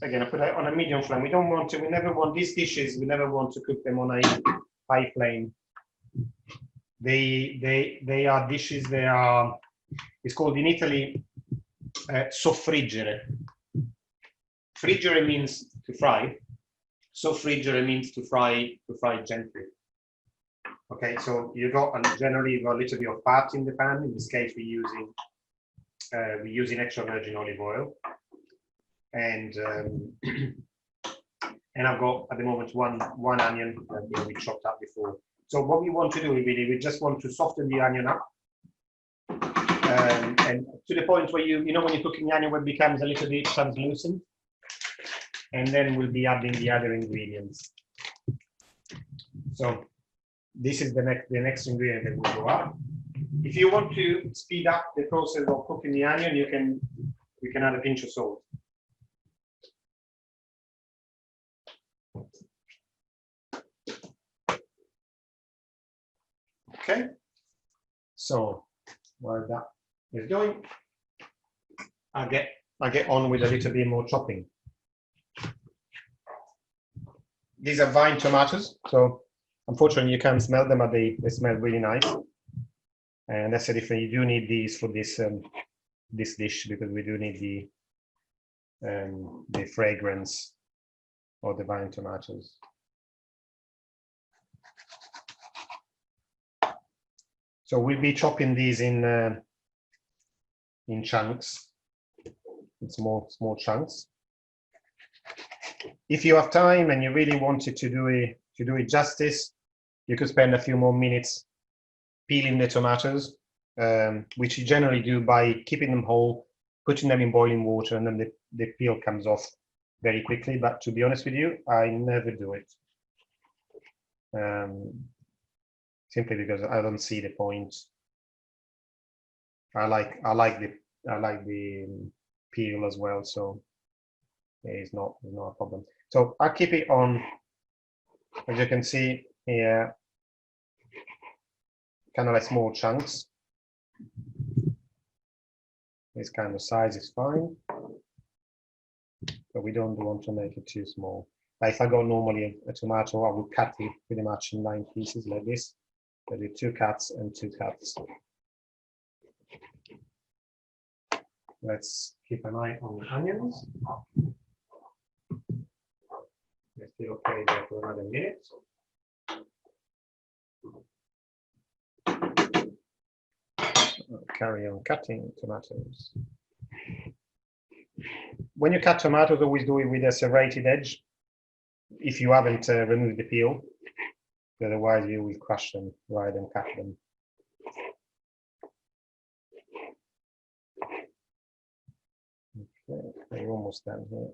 Speaker 1: Again, I put it on a medium flame. We never want these dishes. We never want to cook them on a high flame. They are dishes. It's called in Italy soffriggere. Friggere means to fry. Soffriggere means to fry gently. Okay, so you got, and generally you got a little bit of fat in the pan. In this case, we're using extra virgin olive oil, and and I've got at the moment one onion that we chopped up before. So what we want to do really, we just want to soften the onion up, and to the point where you know when you're cooking the onion, where it becomes a little bit translucent, and then we'll be adding the other ingredients. So this is the next ingredient that will go up. If you want to speed up the process of cooking the onion, you can add a pinch of salt. Okay. So while that is going, I get on with a little bit more chopping. These are vine tomatoes, so unfortunately you can't smell them, but they smell really nice. And that's the difference. You do need these for this this dish, because we do need the fragrance of the vine tomatoes. So we'll be chopping these in chunks, in small chunks. If you have time and you really wanted to do it justice, you could spend a few more minutes peeling the tomatoes, which you generally do by keeping them whole, putting them in boiling water, and then the peel comes off very quickly. But to be honest with you, I never do it, simply because I don't see the point. I like the peel as well, so it's not a problem. So I keep it on, as you can see here, kind of like small chunks. This kind of size is fine, but we don't want to make it too small. Like if I got normally a tomato, I would cut it pretty much in 9 pieces like this. I do 2 cuts and 2 cuts. Let's keep an eye on the onions. Let's be okay there for another minute. Carry on cutting tomatoes. When you cut tomatoes, always do it with a serrated edge, if you haven't removed the peel. Otherwise, you will crush them rather than cut them. Okay, we're almost done here.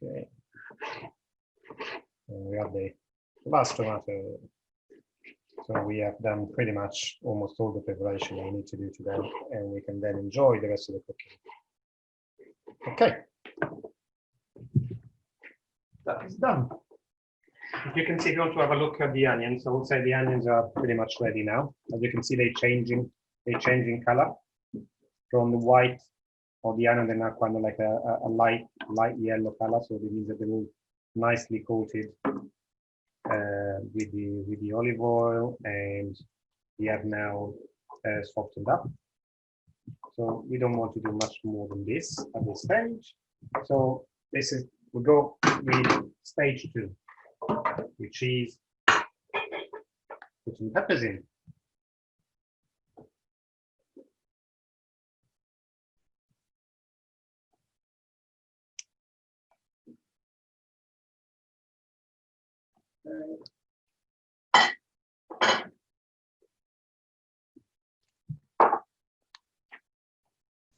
Speaker 1: Okay, and we have the last tomato. So we have done pretty much almost all the preparation we need to do today, and we can then enjoy the rest of the cooking. Okay, that is done. If you can see, if you want to have a look at the onions, I would say the onions are pretty much ready now. As you can see, they're changing color from the white of the onion. They're now kind of like a light yellow color. So it means that they're all nicely coated with the olive oil, and we have now softened up. So we don't want to do much more than this at this stage. So we go with stage 2, which is putting peppers in.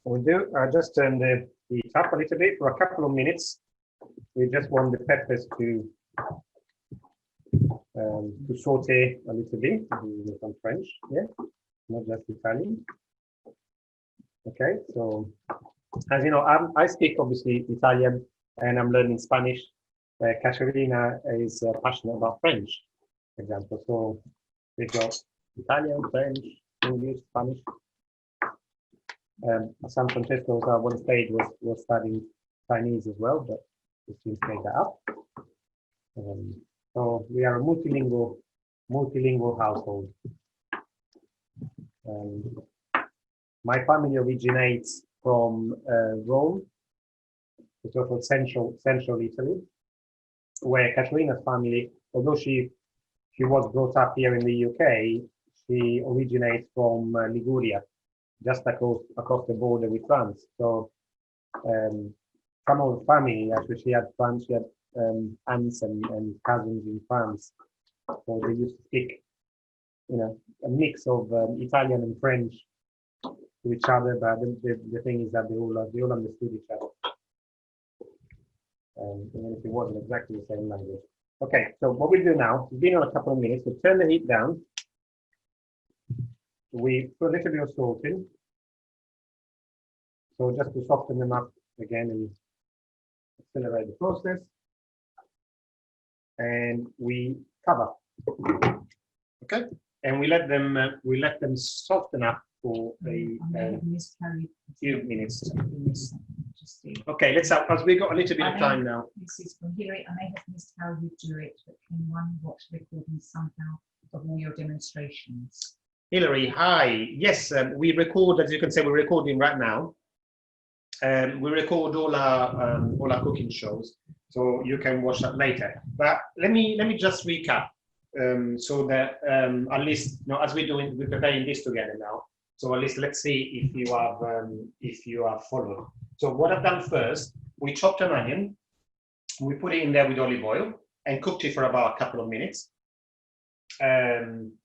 Speaker 1: We do just turn the heat up a little bit for a couple of minutes. We just want the peppers to saute a little bit. Some French, yeah, not just Italian. Okay, so as you know, I speak obviously Italian, and I'm learning Spanish. Caterina is passionate about French, for example. So we've got Italian, French, English, Spanish. San Francesco at one stage was studying Chinese as well, but we seem to make that up. So we are a multilingual
Speaker 3: multilingual household. My family originates from Rome, the sort of central Italy, where Caterina's family, although she was brought up here in the UK, she originates from Liguria, just across the border with France. So some of the family, actually, she had aunts and cousins in France. So they used to speak, a mix of Italian and French to each other. But the thing is that they all understood each other, even if it wasn't exactly the same language. Okay, so what we do now, it's been on a couple of minutes. We turn the heat down. We put a little bit of salt in. So just to soften them up again and accelerate the process. And we cover. Okay, and we let them soften up for a few minutes. Okay, let's have, because we've got a little bit of time now.
Speaker 2: This is from here. I may have missed how you do it, but can one watch the recording somehow of all your demonstrations?
Speaker 1: Hilary, hi. Yes, we record, as you can see, we're recording right now. We record all our cooking shows, so you can watch that later. But let me just recap, so that at least, as we're preparing this together now. So at least let's see if you have followed. So what I've done first, we chopped an onion, we put it in there with olive oil and cooked it for about a couple of minutes,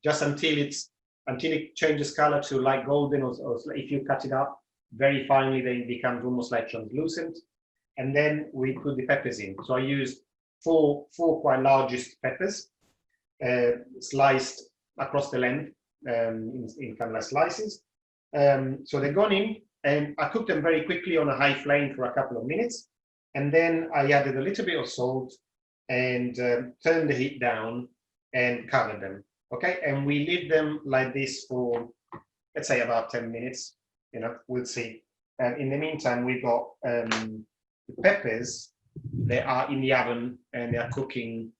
Speaker 1: just until it changes color to light golden, or if you cut it up very finely, then it becomes almost like translucent. And then we put the peppers in. So I used four quite largest peppers, sliced across the length in kind of like slices. So they're gone in, and I cooked them very quickly on a high flame for a couple of minutes. And then I added a little bit of salt and turned the heat down and covered them. Okay, and we leave them like this for, let's say, about 10 minutes. We'll see. In the meantime, we've got the peppers. They are in the oven and they are cooking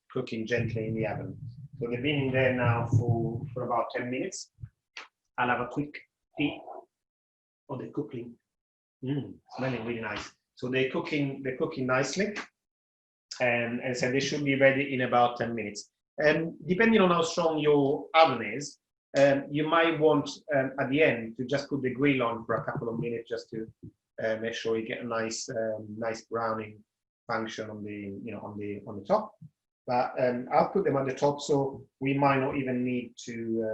Speaker 1: gently in the oven. So they've been in there now for about 10 minutes. I'll have a quick peek. Oh, they're cooking. Smelling really nice. So they're cooking nicely, and so they should be ready in about 10 minutes. And depending on how strong your oven is, you might want at the end to just put the grill on for a couple of minutes, just to make sure you get a nice browning function on the top. But I'll put them at the top, so we might not even need to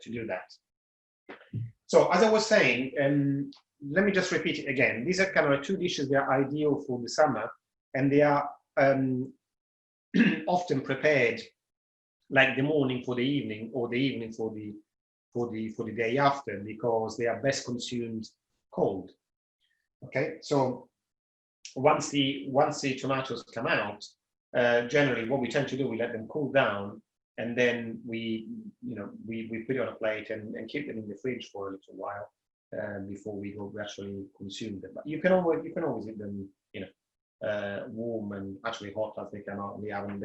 Speaker 1: do that. So as I was saying, let me just repeat it again. These are kind of two dishes that are ideal for the summer, and they are often prepared like the morning for the evening, or the evening for the day after, because they are best consumed cold. Okay, so once the tomatoes come out, generally what we tend to do, we let them cool down, and then we put it on a plate and keep them in the fridge for a little while before we actually consume them. But you can always eat them, warm and actually hot as they come out in the oven.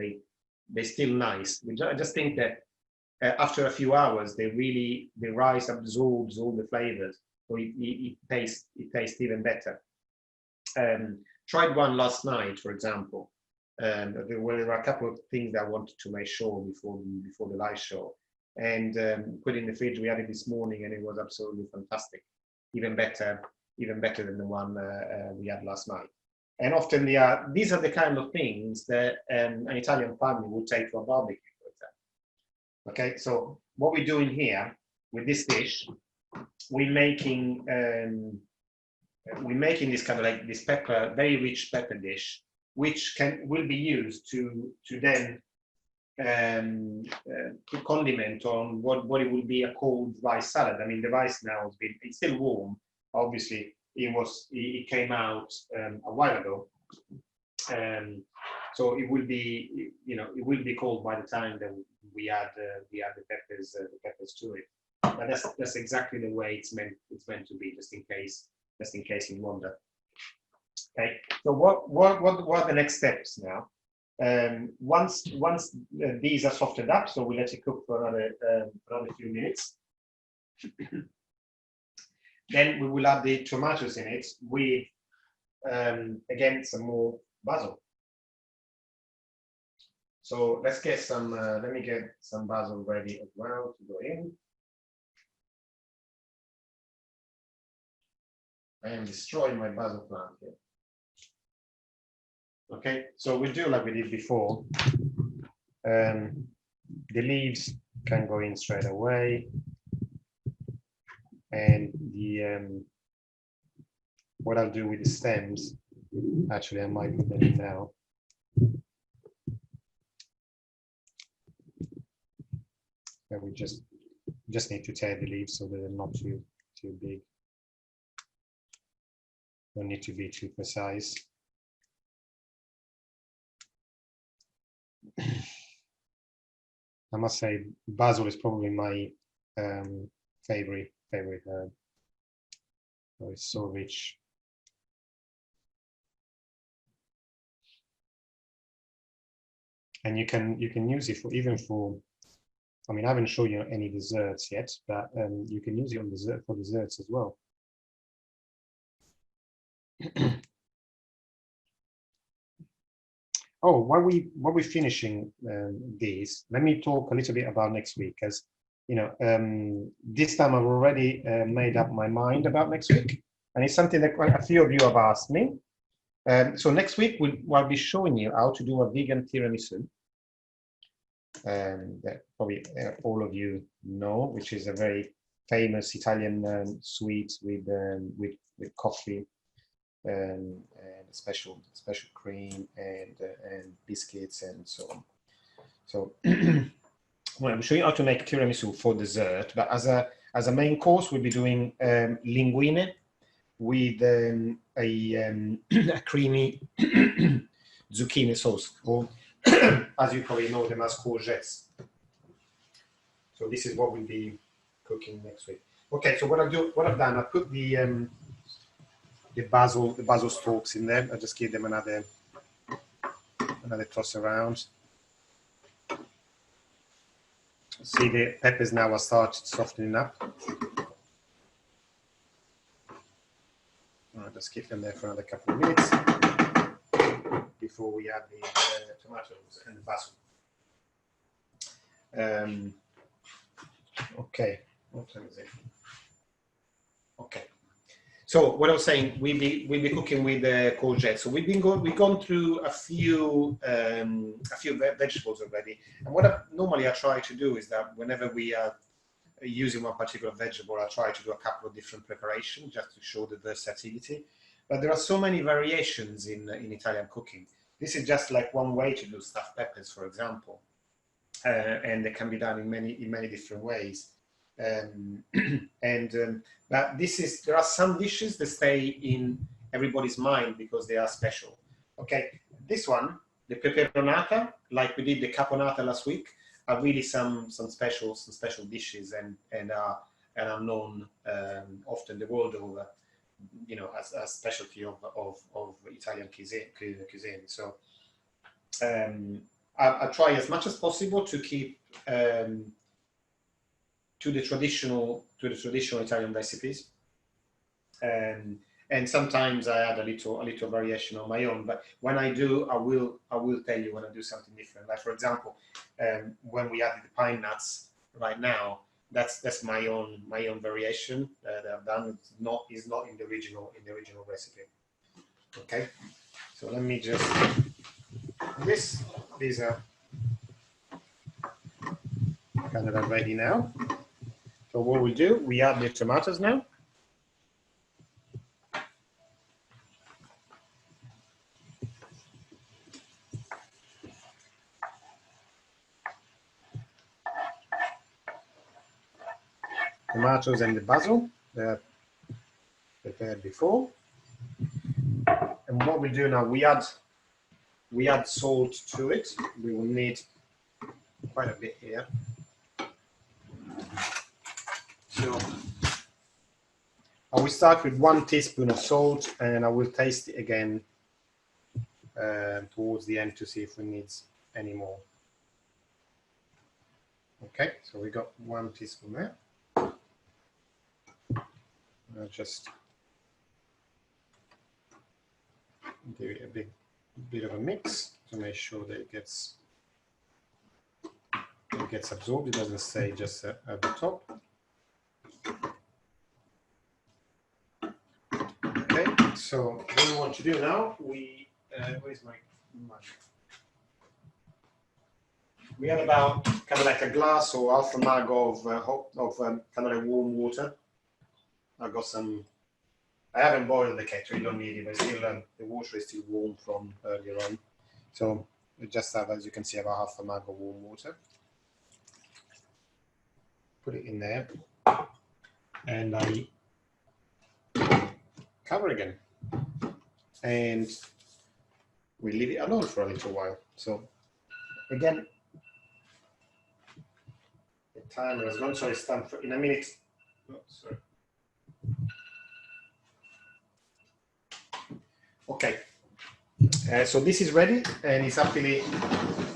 Speaker 1: They're still nice. I just think that after a few hours, the rice absorbs all the flavors, so it tastes even better. Tried one last night, for example. There were a couple of things that I wanted to make sure before the live show, and put in the fridge. We had it this morning, and it was absolutely fantastic. Even better than the one we had last night. And often these are the kind of things that an Italian family would take to a barbecue, for example. Okay, so what we're doing here with this dish, we're making this kind of like this very rich pepper dish, which will be used to then put condiment on what it will be a cold rice salad. I mean, the rice now it's still warm. Obviously, it came out a while ago, so it will be cold by the time that we add the peppers to it. But that's exactly the way it's meant to be, just in case you wonder. Okay, so what are the next steps now? Once these are softened up, so we let it cook for another few minutes. Then we will add the tomatoes in it with, again, some more basil. So let's get some, let me get some basil ready as well to go in. I am destroying my basil plant here. Okay, so we'll do like we did before. The leaves can go in straight away. And the what I'll do with the stems, actually I might put them in now. And we just need to tear the leaves so that they're not too big. Don't need to be too precise. I must say basil is probably my favorite herb. Oh, it's so rich. And you can use it for even for. I mean, I haven't shown you any desserts yet, but you can use it on for desserts as well. Oh, while we're finishing these, let me talk a little bit about next week, as you know, this time I've already made up my mind about next week, and it's something that quite a few of you have asked me. So next week I'll be showing you how to do a vegan tiramisu. That probably all of you know, which is a very famous Italian sweet with coffee and special cream and biscuits and so on. So well, I'm showing you how to make tiramisu for dessert, but as a main course we'll be doing linguine with a creamy zucchini sauce, or as you probably know them as courgettes. So this is what we'll be cooking next week. Okay, so what I've done, I put the basil stalks in there. I just give them another toss around. See, the peppers now are started softening up. I'll just keep them there for another couple of minutes before we add the tomatoes and the basil. Okay, what time is it? Okay. So what I was saying, we'll be cooking with courgette. So we've gone through a few vegetables already. And what I normally try to do is that whenever we are using one particular vegetable, I try to do a couple of different preparations just to show the versatility. But there are so many variations in Italian cooking. This is just like one way to do stuffed peppers, for example, and they can be done in many different ways. But there are some dishes that stay in everybody's mind because they are special. Okay, this one, the peperonata, like we did the caponata last week, are really some special dishes and are known often the world over, you know, as a specialty of Italian cuisine. So I try as much as possible to keep to the traditional Italian recipes, and sometimes I add a little variation on my own. But when I do, I will tell you when I do something different. Like for example, when we added the pine nuts right now, that's my own variation that I've done. It's not in the original recipe. Okay, so let me just these are kind of ready now. So what we do, we add the tomatoes now. Tomatoes and the basil that I prepared before. And what we do now, we add salt to it. We will need quite a bit here. So I will start with 1 teaspoon of salt, and I will taste it again towards the end to see if we need any more. Okay, so we got 1 teaspoon there. I'll just give it a bit of a mix to make sure that it gets absorbed. It doesn't stay just at the top. Okay, so what we want to do now, where's my mug? We have about kind of like a glass or half a mug of kind of like warm water. I've got some. I haven't boiled the kettle. You don't need it, but still the water is still warm from earlier on. So we just have, as you can see, about half a mug of warm water. Put it in there, and I cover again, and we leave it alone for a little while. So again, the timer has gone, so it's done for in a minute. Oh, sorry. Okay, so this is ready and it's happily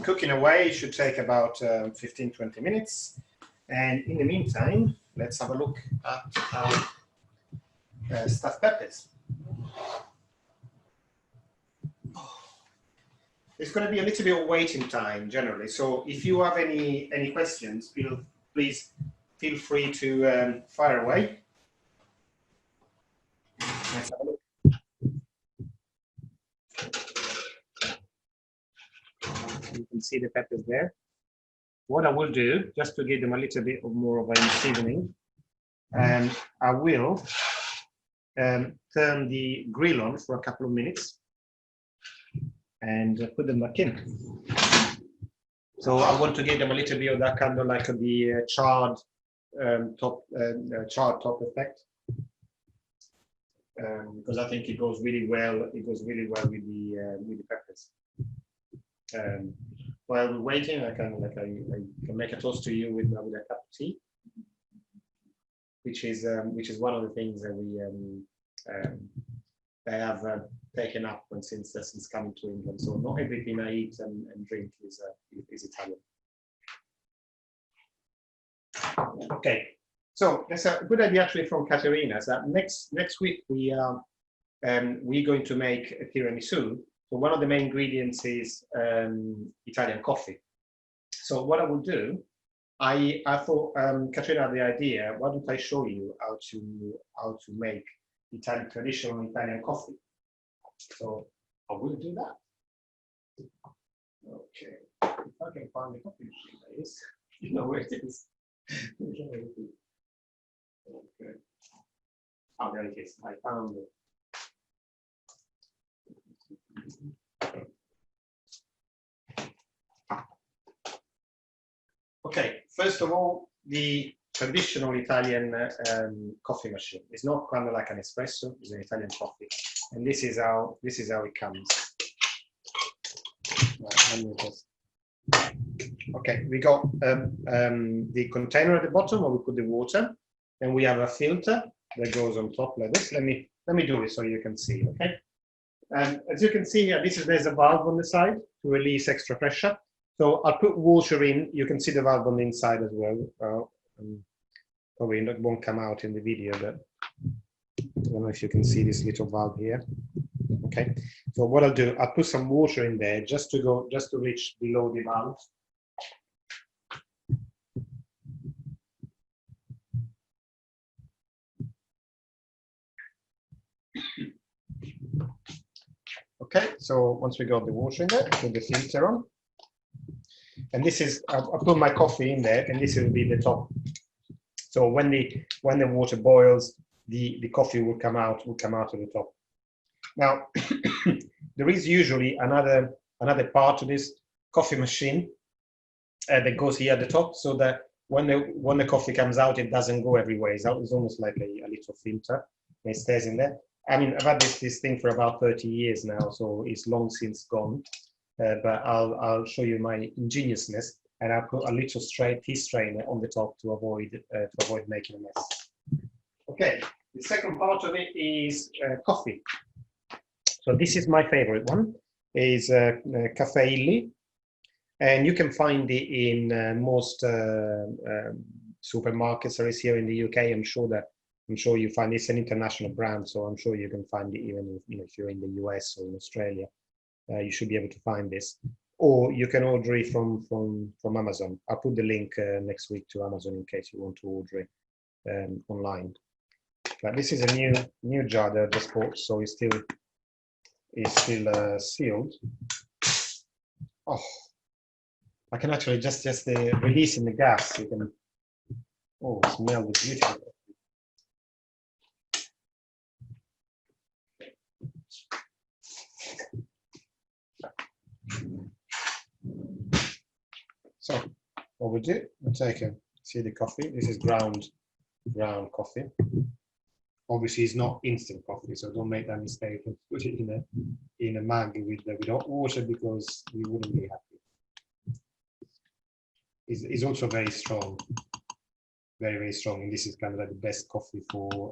Speaker 1: cooking away. It should take about 15-20 minutes. And in the meantime, let's have a look at our stuffed peppers. There's going to be a little bit of waiting time generally. So if you have any questions, please feel free to fire away. Let's have a look. You can see the peppers there. What I will do, just to give them a little bit more of a seasoning, I will turn the grill on for a couple of minutes and put them back in. So I want to give them a little bit of that kind of like the charred top effect, because I think it goes really well. It goes really well with the peppers. While we're waiting, I can make a toast to you with a cup of tea, which is one of the things that I have taken up since coming to England. So not everything I eat and drink is Italian. Okay, so that's a good idea actually from Caterina. So next week we're going to make a tiramisu. So one of the main ingredients is Italian coffee. So what I will do, I thought Katrina had the idea. Why don't I show you how to make traditional Italian coffee? So I will do that. Okay, if I can find the coffee machine, that is, you know where it is. Okay. Oh, there it is. I found it. Okay, first of all, the traditional Italian coffee machine is not kind of like an espresso; it's an Italian coffee, and this is how it comes. Okay, we got the container at the bottom where we put the water, and we have a filter that goes on top like this. Let me do it so you can see. Okay. As you can see here, there's a valve on the side to release extra pressure. So I'll put water in. You can see the valve on the inside as well. Probably it won't come out in the video, but I don't know if you can see this little valve here. Okay. So what I'll do, I'll put some water in there just to reach below the valve. Okay, so once we got the water in there, put the filter on. And this is, I'll put my coffee in there, and this will be the top. So when the water boils, the coffee will come out of the top. Now, there is usually another part of this coffee machine that goes here at the top, so that when the coffee comes out, it doesn't go everywhere. It's almost like a little filter, and it stays in there. I mean, I've had this thing for about 30 years now, so it's long since gone. But I'll show you my ingeniousness, and I'll put a little tea strainer on the top to avoid making a mess. Okay, the second part of it is coffee. So this is my favorite one. is Cafe Illy, and you can find it in most supermarkets there is here in the UK. I'm sure you find it's an international brand, so I'm sure you can find it even if you're in the US or in Australia. You should be able to find this, or you can order it from Amazon. I'll put the link next week to Amazon in case you want to order it online. But this is a new jar that I just bought, so it's still sealed. Oh, I can actually just the releasing the gas. You can. Oh, it smells beautiful. So what we do, we take the coffee. This is ground coffee. Obviously, it's not instant coffee, so don't make that mistake and put it in a mug without water, because you wouldn't be happy. It's also very strong, very strong, and this is kind of like the best coffee for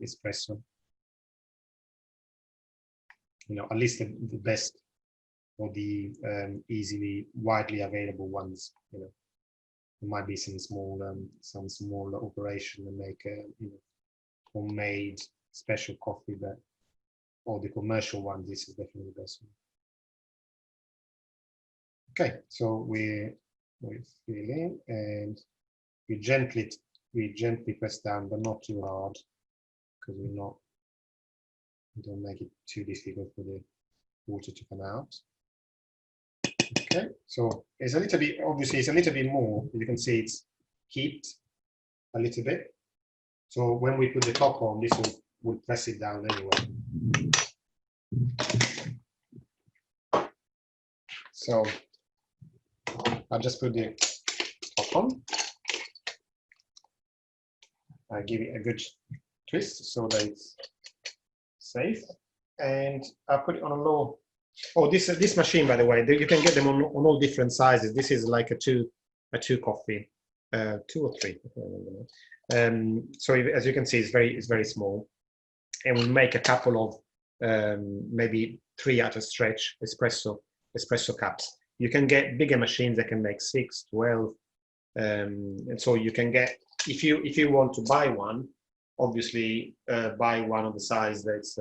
Speaker 1: espresso. At least the best, or the widely available ones. There might be some small operation and make homemade special coffee, but all the commercial ones, this is definitely the best one. Okay, so we fill in and we gently press down, but not too hard, because we don't make it too difficult for the water to come out. Okay, so it's a little bit, obviously it's a little bit more. You can see it's heaped a little bit. So when we put the top on, this will press it down anyway. So I'll just put the top on. I give it a good twist so that it's safe, and I'll put it on a low. Oh, this machine, by the way, you can get them on all different sizes. This is like a two coffee, 2 or 3. I can't remember. So as you can see, it's very small, and we make a couple of maybe 3 at a stretch espresso cups. You can get bigger machines that can make 6, 12, and so you can get, if you want to buy one, obviously buy one of the size that's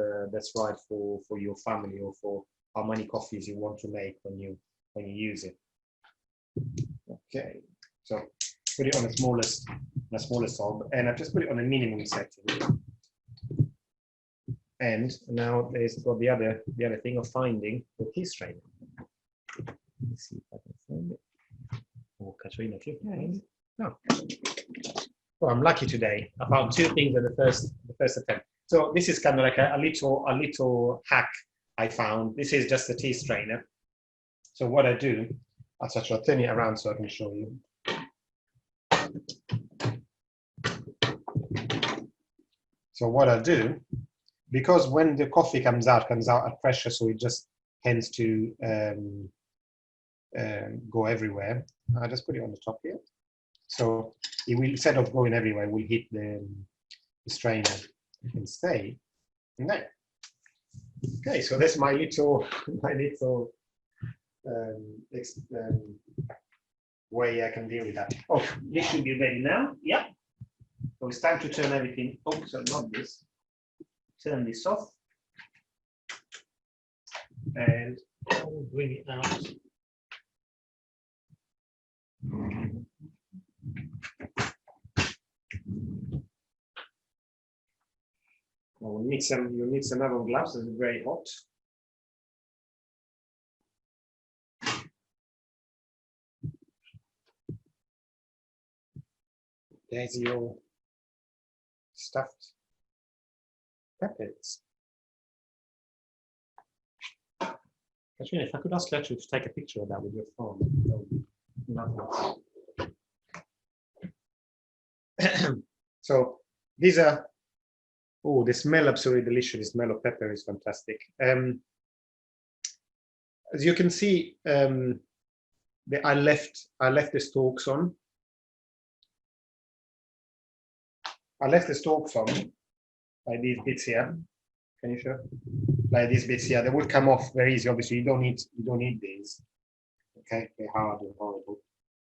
Speaker 1: right for your family, or for how many coffees you want to make when you use it. Okay, so put it on the smallest hob, and I've just put it on a minimum setting. And now there's got the other thing of finding the tea strainer. Let's see if I can find it. Or Katrina, if you can find it. No. Well, I'm lucky today. I found 2 things at the first attempt. So this is kind of like a little hack I found. This is just a tea strainer. So what I do, I'll turn it around so I can show you. So what I do, because when the coffee comes out at pressure, so it just tends to go everywhere. I just put it on the top here. So it will, instead of going everywhere, will hit the strainer and stay in there. Okay, so that's my little way I can deal with that. Oh, this should be ready now. Yeah. So it's time to turn everything. Oh, so not this. Turn this off, and I'll bring it out. Well, you need some oven gloves. It's very hot. There's your stuffed peppers. Katrina, if I could ask you actually to take a picture of that with your phone, that would be lovely. So these are, oh, the smell absolutely delicious. The smell of pepper is fantastic. As you can see, I left the stalks on. I left the stalks on, like these bits here. Can you show? like these bits here, they will come off very easy. Obviously, you don't need these. Okay, they're hard and horrible.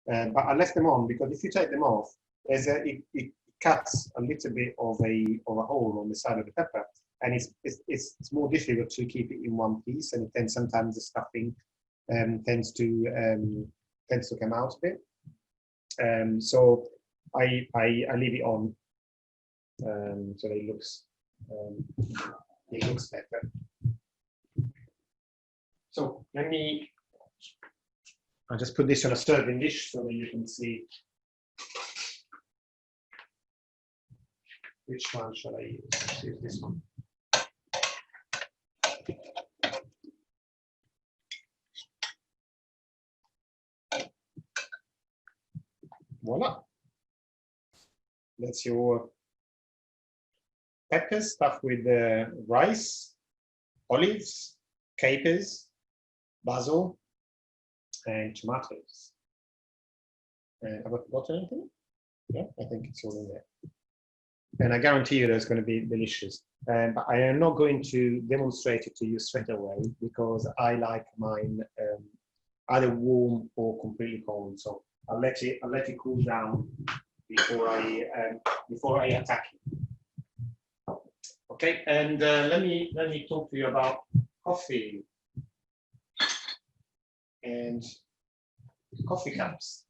Speaker 1: But I left them on because if you take them off, it cuts a little bit of a hole on the side of the pepper, and it's more difficult to keep it in one piece, and then sometimes the stuffing tends to come out a bit. So I leave it on so that it looks better. So I'll just put this on a serving dish so that you can see which one shall I use. Let's use this one. Voila. That's your peppers stuffed with rice, olives, capers, basil, and tomatoes. Have I forgotten anything? Yeah, I think it's all in there. And I guarantee you that's going to be delicious. But I am not going to demonstrate it to you straight away because I like mine either warm or completely cold. So I'll let it cool down before I attack it. Okay, and let me talk to you about coffee and coffee cups.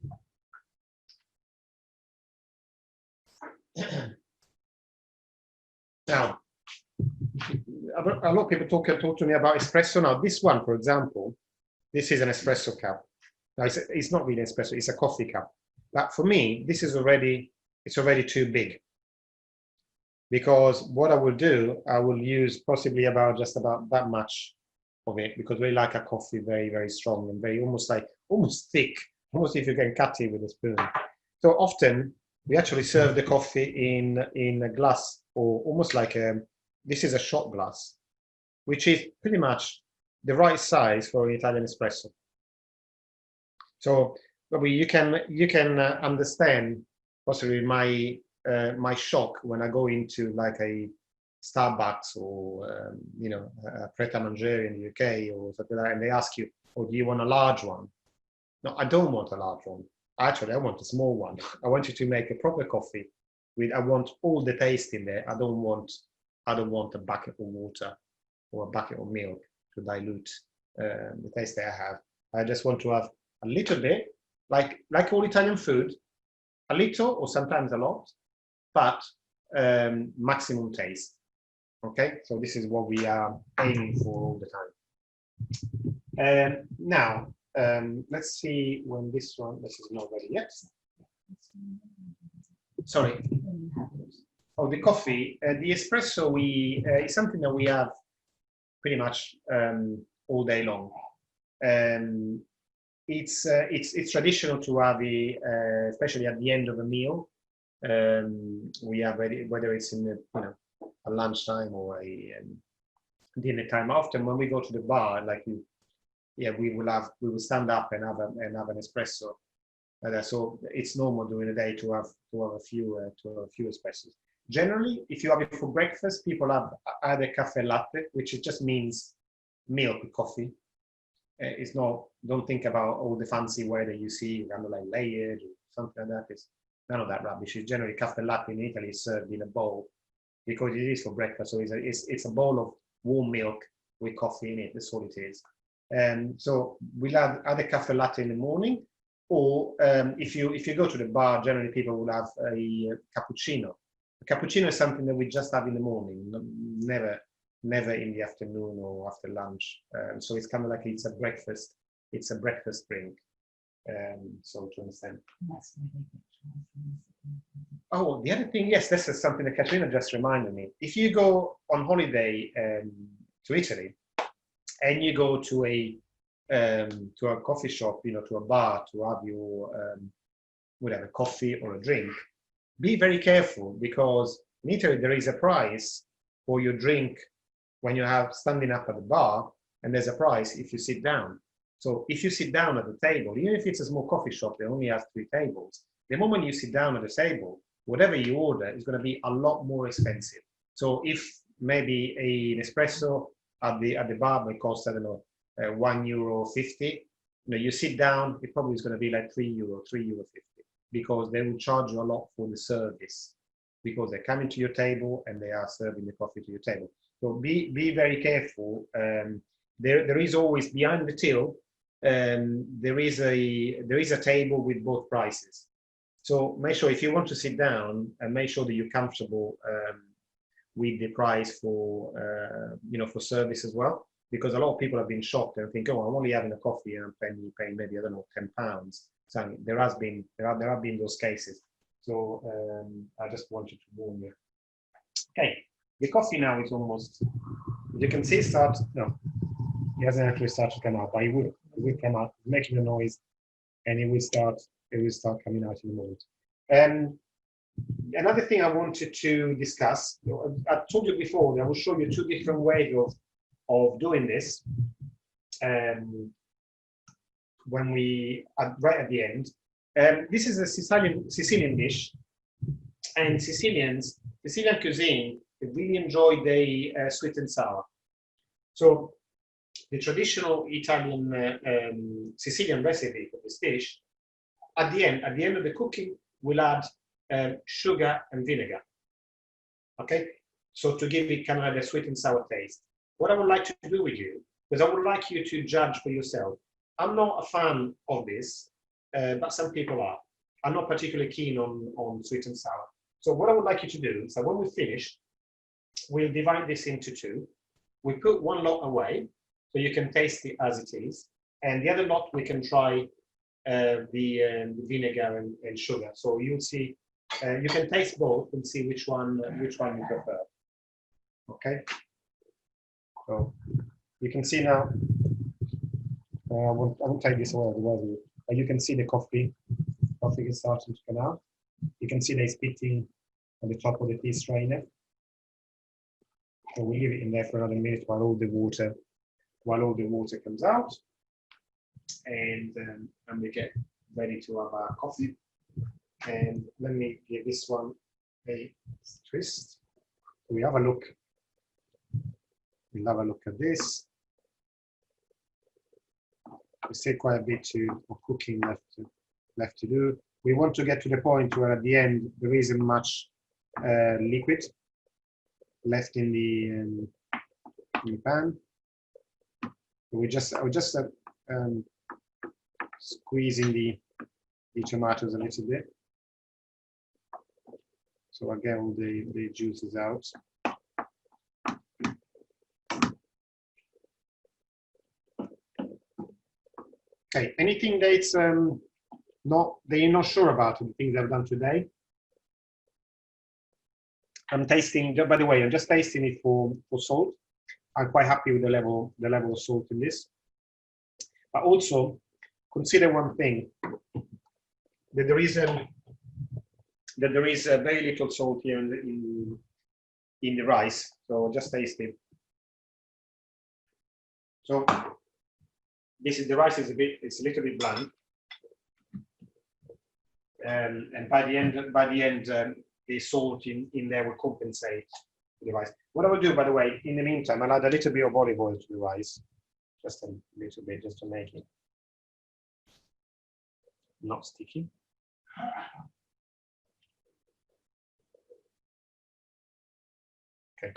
Speaker 1: Now, a lot of people talk to me about espresso. Now, this one, for example, this is an espresso cup. Now, it's not really espresso; it's a coffee cup. But for me, this is already too big. Because what I will do, I will use possibly just about that much of it because we like a coffee very, very strong and very almost thick, almost if you can cut it with a spoon. So often we actually serve the coffee in a glass or almost like this is a shot glass, which is pretty much the right size for an Italian espresso. So you can understand possibly my shock when I go into like a Starbucks or a Pret a Manger in the UK or something like that, and they ask you, "Oh, do you want a large one?" No, I don't want a large one. Actually, I want a small one. I want you to make a proper coffee I want all the taste in there. I don't want a bucket of water or a bucket of milk to dilute the taste that I have. I just want to have a little bit, like all Italian food, a little or sometimes a lot, but maximum taste. Okay, so this is what we are aiming for all the time. Now, let's see when this is not ready yet. Sorry. Oh, the coffee, the espresso. Is something that we have pretty much all day long. It's traditional to have especially at the end of a meal. We have whether it's in a lunchtime or a dinner time. Often when we go to the bar, we will stand up and have an espresso. So it's normal during the day to have a few espressos. Generally, if you have it for breakfast, people have either cafe latte, which just means milk with coffee. It's not. Don't think about all the fancy way that you see, kind of like layered or something like that. It's none of that rubbish. It's generally cafe latte in Italy is served in a bowl because it is for breakfast. So it's a bowl of warm milk with coffee in it. That's all it is. So we'll have either cafe latte in the morning, or if you go to the bar, generally people will have a cappuccino. A cappuccino is something that we just have in the morning, never in the afternoon or after lunch. So it's kind of like it's a breakfast drink. So to understand. Oh, the other thing, yes, this is something that Katrina just reminded me. If you go on holiday to Italy and you go to a coffee shop, to a bar to have your whatever coffee or a drink, be very careful because in Italy there is a price for your drink when you have standing up at the bar, and there's a price if you sit down. So if you sit down at the table, even if it's a small coffee shop that only has 3 tables, the moment you sit down at the table, whatever you order is going to be a lot more expensive. So if maybe an espresso at the bar may cost, I don't know, €1.50. You sit down, it probably is going to be like €3, €3.50, because they will charge you a lot for the service, because they're coming to your table and they are serving the coffee to your table. So be very careful. There is always behind the till, there is a table with both prices. So make sure if you want to sit down, and make sure that you're comfortable with the price for for service as well, because a lot of people have been shocked and think, oh, I'm only having a coffee and I'm paying maybe, I don't know, £10. So there have been those cases. So I just wanted to warn you. Okay, the coffee now is almost, you can see, it hasn't actually started to come out, but it will come out, making a noise, and it will start coming out in a moment. Another thing I wanted to discuss, I told you before that I will show you two different ways of doing this. When right at the end, this is a Sicilian dish, and Sicilian cuisine, they really enjoy the sweet and sour. So the traditional Italian Sicilian recipe for this dish, at the end of the cooking, we'll add sugar and vinegar. Okay, so to give it kind of a sweet and sour taste. What I would like to do with you, because I would like you to judge for yourself. I'm not a fan of this, but some people are. I'm not particularly keen on sweet and sour. So what I would like you to do is that when we finish, we'll divide this into two. We put one lot away, so you can taste it as it is, and the other lot we can try the vinegar and sugar. So you'll see, you can taste both and see which one you prefer. Okay. So you can see now. I won't take this away, but you can see the coffee is starting to come out. You can see they're spitting on the top of the tea strainer. So we leave it in there for another minute while all the water comes out, and we get ready to have our coffee. And let me give this one a twist. We have a look. We'll have a look at this. We still quite a bit of cooking left to do. We want to get to the point where at the end there isn't much liquid left in the pan. We're just squeezing the tomatoes a little bit, so I get all the juices out. Okay, anything that's that you're not sure about the things I've done today? I'm tasting, by the way, I'm just tasting it for salt. I'm quite happy with the level of salt in this. But also consider one thing, that there is very little salt here in the rice. So just taste it. So the rice is it's a little bit bland, and by the end, the salt in there will compensate the rice. What I will do, by the way, in the meantime, I'll add a little bit of olive oil to the rice, just a little bit, just to make it not sticky. Okay.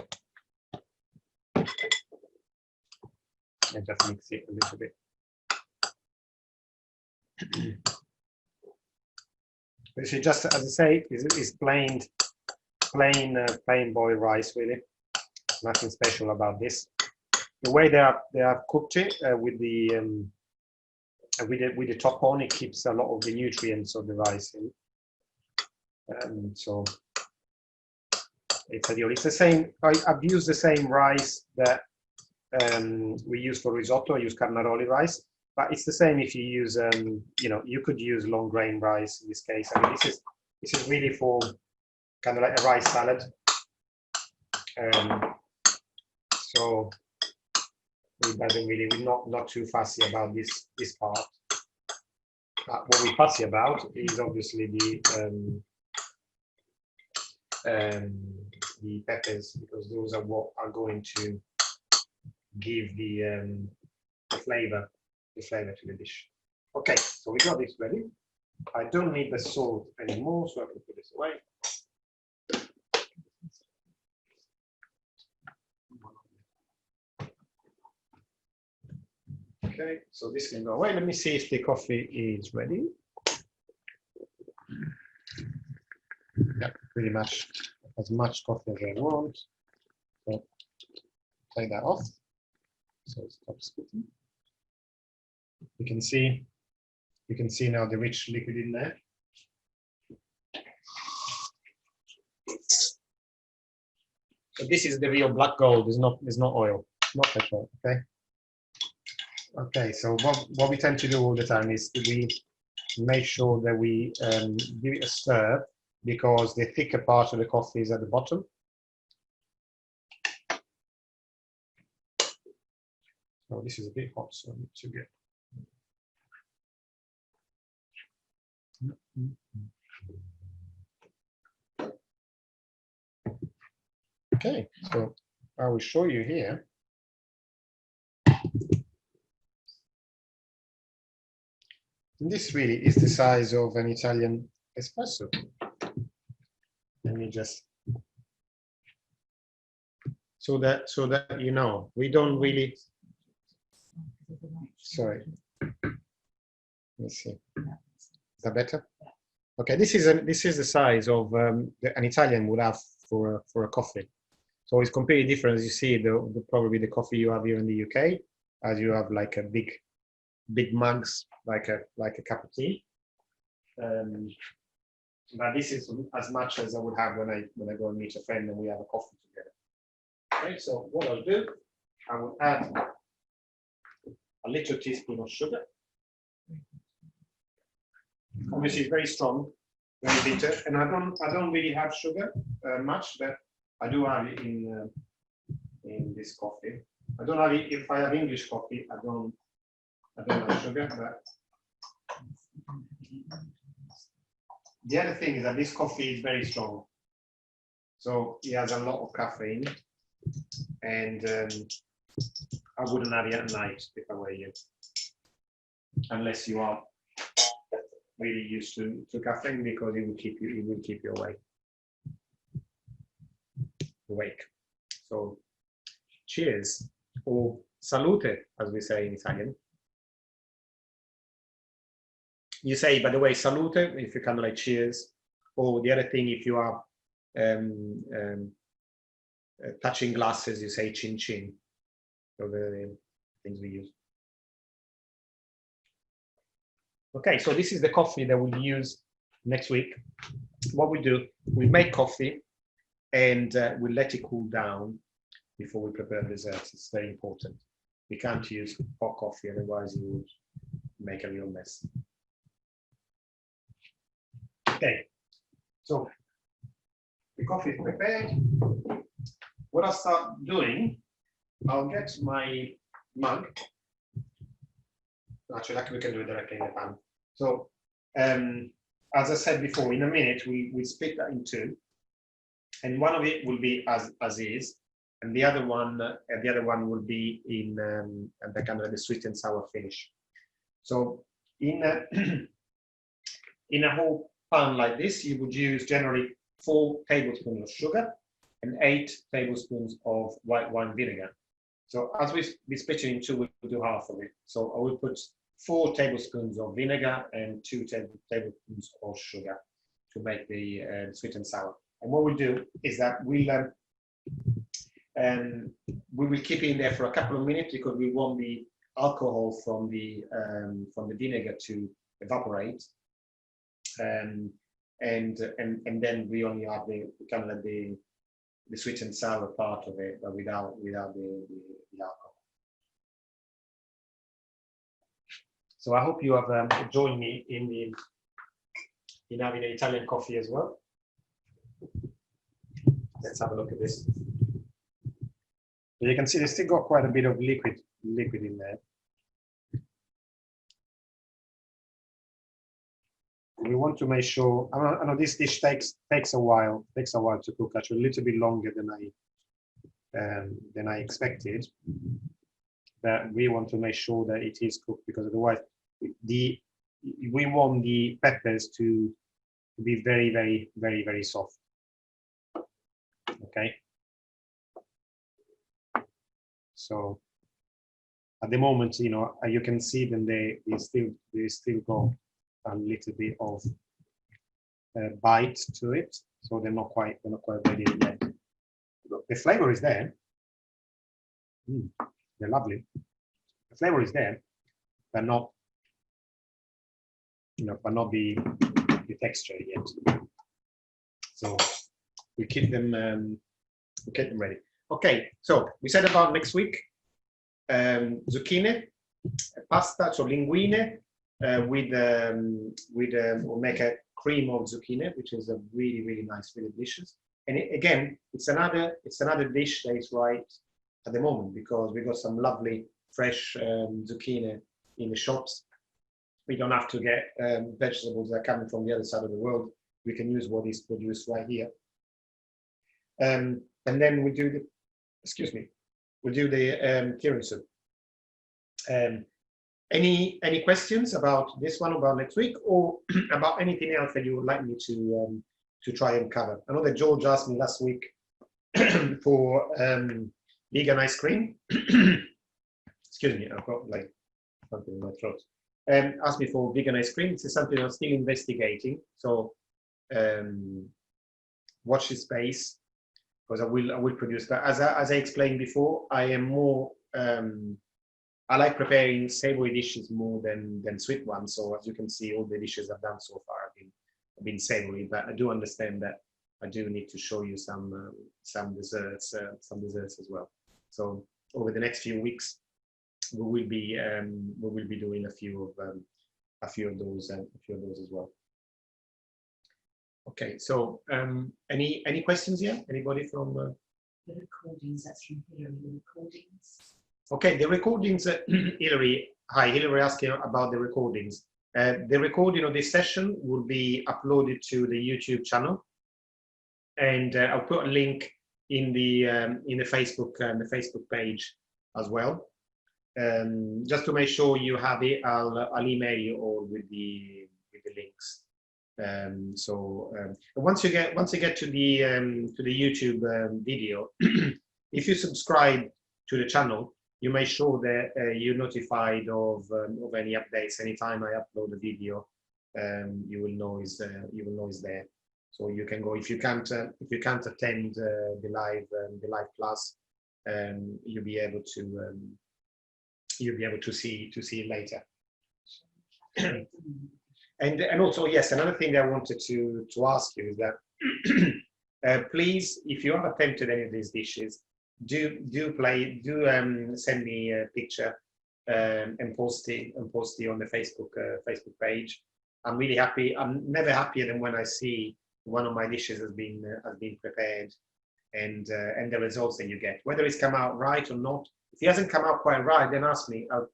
Speaker 1: And just mix it a little bit. This is just, as I say, is plain boiled rice, really. Nothing special about this. The way they have cooked it with the top on, it keeps a lot of the nutrients of the rice in. So it's ideal. It's the same. I've used the same rice that we use for risotto. I use carnaroli rice. But it's the same if you use, you could use long grain rice in this case. I mean, this is really for kind of like a rice salad. So we're not too fussy about this part. What we're fussy about is obviously the peppers, because those are what are going to
Speaker 3: give the flavor to the dish. Okay, so we got this ready. I don't need the salt anymore, so I can put this away. Okay, so this can go away. Let me see if the coffee is ready. Yeah, pretty much as much coffee as I want. So take that off. So it stops spitting. You can see now the rich liquid in there. So this is the real black gold. There's not oil, not petrol. Okay. Okay. So what we tend to do all the time is we make sure that we give it a stir, because the thicker part of the coffee is at the bottom. Oh, this is a bit hot, so I need to get. Okay, so I will show you here. And this really is the size of an Italian espresso. Let me just so that you know, we don't really. Sorry. Let's see. Is that better? Okay, this is the size of an Italian would have for a coffee. So it's completely different, as you see, probably the coffee you have here in the UK, as you have like a big mugs, like a cup of tea. But this is as much as I would have when I go and meet a friend and we have a coffee together. Okay, so what I'll do, I will add a little teaspoon of sugar. Obviously, it's very strong, very bitter, and I don't really have sugar much, but I do have it in this coffee. I don't have it if I have English coffee. I don't have sugar, but the other thing is that this coffee is very strong, so it has a lot of caffeine, and I wouldn't have it at night if I were you, unless you are really used to caffeine, because it will keep you awake. So cheers, or salute, as we say in Italian. You say, by the way, salute if you kind of like cheers, or the other thing, if you are touching glasses, you say chin chin. So the things we use. Okay, so this is the coffee that we'll use next week. What we do, we make coffee and we let it cool down before we prepare desserts. It's very important. We can't use hot coffee, otherwise you would make a real mess. Okay, so the coffee is prepared. What I'll start doing, I'll get my mug. Actually, we can do it directly in the pan. So, as I said before, in a minute we split that in two, and one of it will be as is, and the other one will be in the kind of the sweet and sour finish. So, in a whole pan like this, you would use generally 4 tablespoons of sugar and 8 tablespoons of white wine vinegar. So as we split it in two, we'll do half of it. So I will put 4 tablespoons of vinegar and 2 tablespoons of sugar to make the sweet and sour. And what we'll do is that we will keep it in there for a couple of minutes, because we want the alcohol from the vinegar to evaporate, and then we only have the kind of like the sweet and sour part of it, but without the alcohol. So I hope you have joined me in having an Italian coffee as well. Let's have a look at this. You can see they still got quite a bit of liquid in there. We want to make sure. I know this dish takes a while to cook. Actually, a little bit longer than I expected. that we want to make sure that it is cooked, because otherwise we want the peppers to be very, very, very, very soft. Okay. So at the moment, you know, you can see them, they still got a little bit of bite to it, so they're not quite ready yet. The flavor is there. They're lovely. The flavor is there, but not, you know, but not the texture yet. So we keep them ready. Okay, so we said about next week, zucchini, pasta, so linguine we'll make a cream of zucchini, which is a really, really nice, really delicious. And again, it's another dish that is right at the moment, because we got some lovely fresh zucchini in the shops. We don't have to get vegetables that are coming from the other side of the world. We can use what is produced right here. And then we do the, we'll do the tiramisu. Any questions about this one, about next week, or about anything else that you would like me to try and cover? I know that George asked me last week for vegan ice cream. Excuse me, I've got like something in my throat. Asked me for vegan ice cream. This is something I'm still investigating. So watch this space, because I will produce that. As I explained before, I am more I like preparing savory dishes more than sweet ones. So as you can see, all the dishes I've done so far have been savory. But I do understand that I do need to show you some desserts as well. So over the next few weeks, we will be doing a few of those as well. Okay, so any questions here? Anybody from
Speaker 2: The recordings, that's from Hillary, the recordings.
Speaker 3: Okay, the recordings, Hillary. Hi, Hillary asking about the recordings. The recording of this session will be uploaded to the YouTube channel, and I'll put a link in the Facebook page as well. Just to make sure you have it, I'll email you all with the links. So once you get to the YouTube video, if you subscribe to the channel, you make sure that you're notified of any updates. Anytime I upload a video, you will know is there. So you can go, if you can't attend the live class, you'll be able to see it later. And also, yes, another thing I wanted to ask you is that please, if you have attempted any of these dishes, do send me a picture and post it on the Facebook page. I'm really happy. I'm never happier than when I see one of my dishes has been prepared, and the results that you get, whether it's come out right or not. If it hasn't come out quite right, then ask me. I'll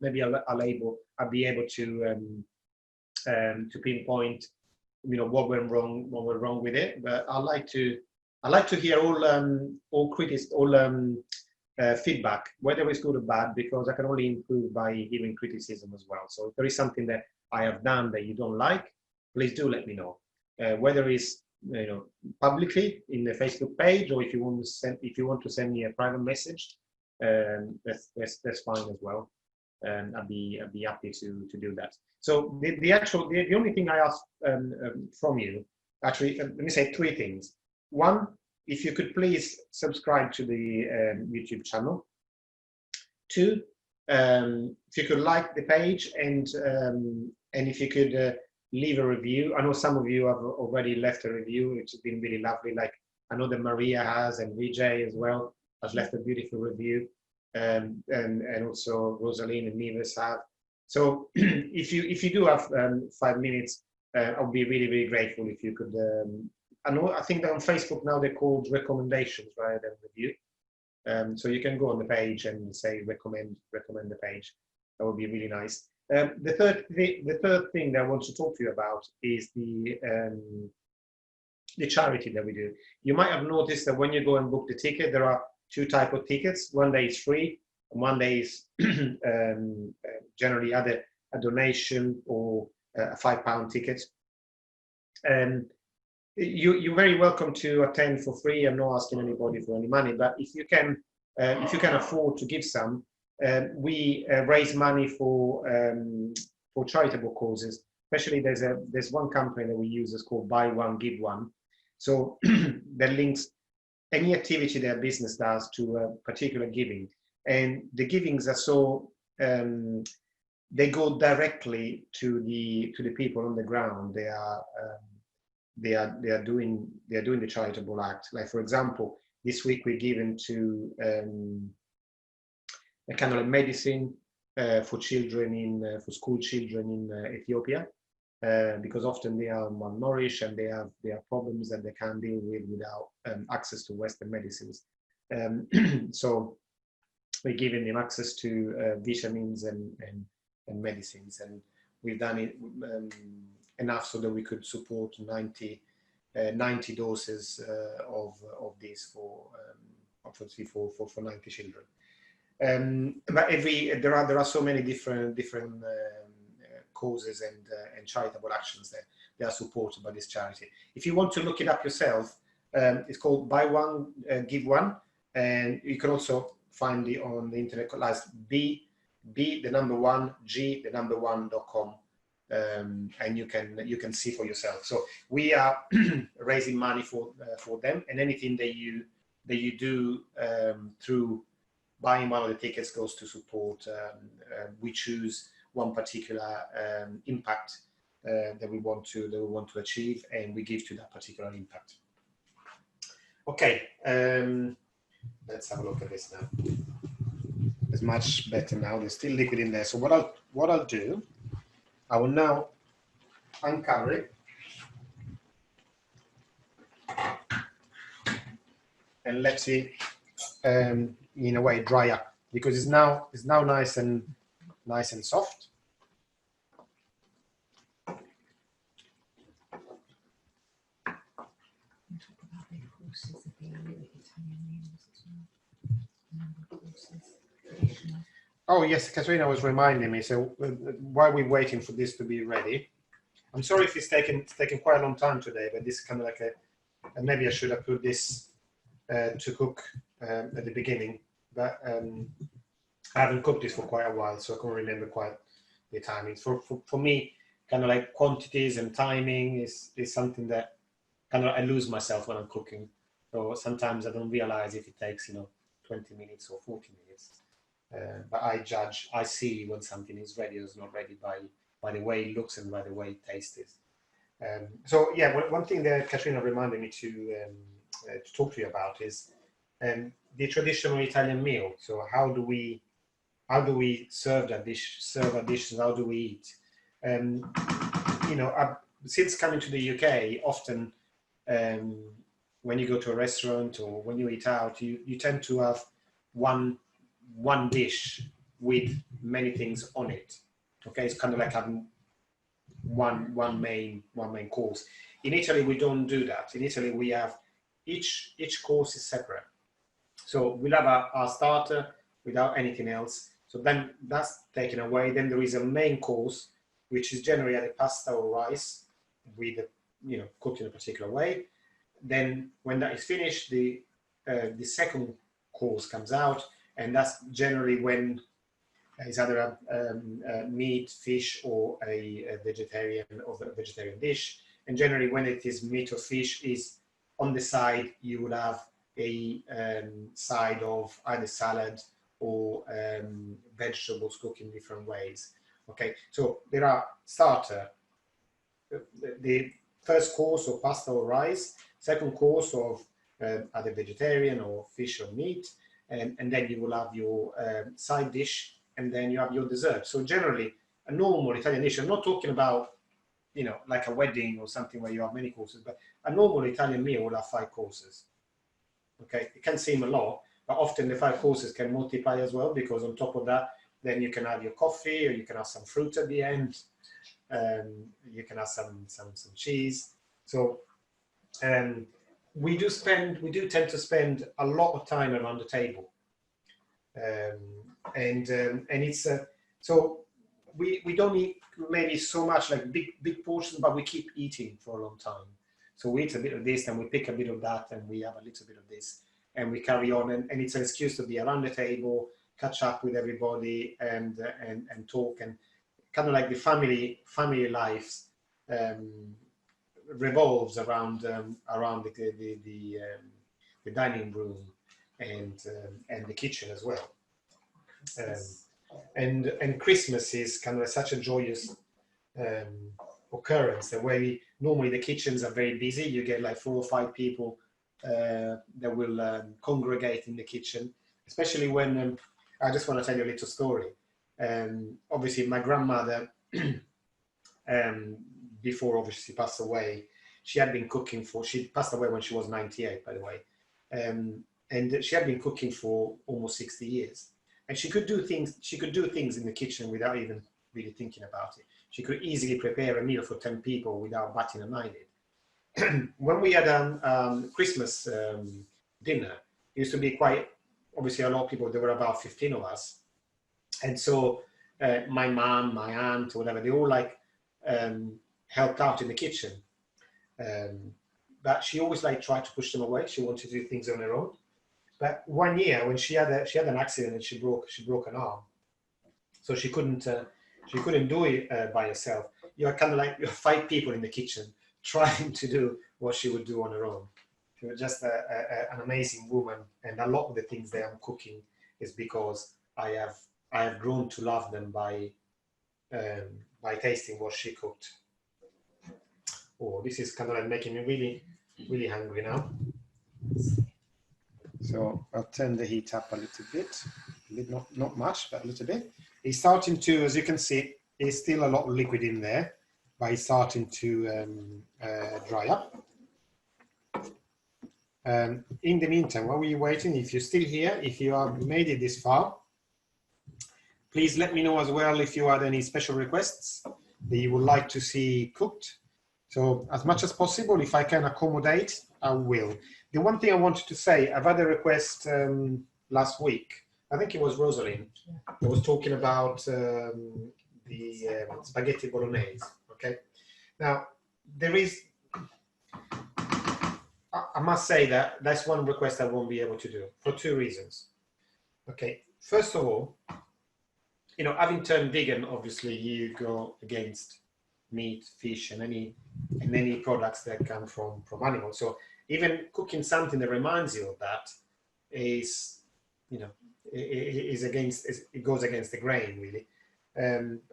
Speaker 3: be able to pinpoint, you know, what went wrong with it. But I like to hear all critics, feedback, whether it's good or bad, because I can only improve by hearing criticism as well. So if there is something that I have done that you don't like, please do let me know. Whether it's, you know, publicly in the Facebook page, or if you want to send me a private message, that's fine as well. I'd be happy to do that. So the only thing I ask from you, actually, let me say three things. One, if you could please subscribe to the YouTube channel. Two, if you could like the page, and if you could leave a review. I know some of you have already left a review, which has been really lovely. Like I know that Maria has, and Vijay as well has left a beautiful review, and also Rosaline and Neves have. So if you do have 5 minutes, I'll be really, really grateful if you could. I think that on Facebook now they're called recommendations rather than review. So you can go on the page and say recommend the page. That would be really nice. The third thing that I want to talk to you about is the charity that we do. You might have noticed that when you go and book the ticket, there are two types of tickets. One that is free,
Speaker 1: one day is generally either a donation or a £5 ticket. You're very welcome to attend for free. I'm not asking anybody for any money, but if you can afford to give some, we raise money for charitable causes. Especially there's one company that we use that's called Buy One Give One. So that links any activity their business does to a particular giving, and the givings are so they go directly to the people on the ground. They are doing the charitable act. Like, for example, this week we're given to a kind of medicine for children for school children in Ethiopia, because often they are malnourished and they have problems that they can't deal with without access to Western medicines. So we're giving them access to vitamins and medicines, and we've done it enough so that we could support 90 doses of this for 90 children. But there are so many different causes and charitable actions that are supported by this charity. If you want to look it up yourself, it's called Buy One Give One, and you can also find it on the internet as b1g1.com, and you can see for yourself. So we are raising money for them, and anything that you do through buying one of the tickets goes to support. We choose one particular impact that we want to achieve, and we give to that particular impact. Okay, let's have a look at this now. It's much better now. There's still liquid in there. So what I'll do, I will now uncover it and let it in a way dry up, because it's now nice and soft. Oh yes, Katerina was reminding me. So while we're waiting for this to be ready, I'm sorry if it's taken quite a long time today, but this is kind of like and maybe I should have put this to cook at the beginning, but I haven't cooked this for quite a while, so I can't remember quite the timing. For me, kind of like quantities and timing is something that kind of I lose myself when I'm cooking. So sometimes I don't realize if it takes 20 minutes or 40 minutes. But I see when something is ready or is not ready by the way it looks and by the way it tastes. So yeah, one thing that Katrina reminded me to talk to you about is the traditional Italian meal. So how do we serve that dish? Serve our dishes. How do we eat? Since coming to the UK, often when you go to a restaurant or when you eat out, you tend to have one dish with many things on it. Okay, it's kind of like having one main course. In Italy, we don't do that. In Italy, we have each course is separate. So we'll have our starter without anything else. So then that's taken away. Then there is a main course, which is generally either pasta or rice with cooked in a particular way. Then when that is finished, the second course comes out, and that's generally when it's either a meat, fish, or a vegetarian dish. And generally, when it is meat or fish, is on the side you would have a side of either salad or vegetables cooked in different ways. Okay, so there are starter, the first course of pasta or rice, second course of either vegetarian or fish or meat, and then you will have your side dish, and then you have your dessert. So generally, a normal Italian dish, I'm not talking about, like a wedding or something where you have many courses, but a normal Italian meal will have 5 courses. Okay, it can seem a lot, but often the 5 courses can multiply as well, because on top of that, then you can have your coffee, or you can have some fruit at the end, you can have some cheese. So we do tend to spend a lot of time around the table. And it's so we don't eat maybe so much like big portions, but we keep eating for a long time. So we eat a bit of this, and we pick a bit of that, and we have a little bit of this, and we carry on. And it's an excuse to be around the table, catch up with everybody, and talk, and kind of like the family lives revolves around the dining room and the kitchen as well. And Christmas is kind of such a joyous occurrence, the way normally the kitchens are very busy. You get like 4 or 5 people that will congregate in the kitchen, especially when I just want to tell you a little story. Obviously my grandmother before obviously passed away, she had been cooking she passed away when she was 98, by the way, and she had been cooking for almost 60 years. And she could do things in the kitchen without even really thinking about it. She could easily prepare a meal for 10 people without batting an eyelid. When we had Christmas dinner, it used to be quite, obviously a lot of people, there were about 15 of us. And so my mom, my aunt, or whatever, they all like helped out in the kitchen. But she always like tried to push them away. She wanted to do things on her own. But one year when she had an accident and she broke an arm, so she couldn't do it by herself. You're kind of like 5 people in the kitchen trying to do what she would do on her own. She was just an amazing woman, and a lot of the things that I'm cooking is because I have grown to love them by tasting what she cooked. Oh, this is kind of like making me really, really hungry now. So I'll turn the heat up a little bit, not much, but a little bit. It's starting to, as you can see, there's still a lot of liquid in there, but it's starting to dry up. In the meantime, while we're waiting, if you're still here, if you have made it this far, please let me know as well if you had any special requests that you would like to see cooked. So as much as possible, if I can accommodate, I will. The one thing I wanted to say, I've had a request last week. I think it was Rosalind that was talking about the spaghetti bolognese. Okay. Now, I must say that that's one request I won't be able to do for 2 reasons. Okay. First of all, having turned vegan, obviously you go against meat, fish, and any products that come from animals. So even cooking something that reminds you of that is, it goes against the grain, really.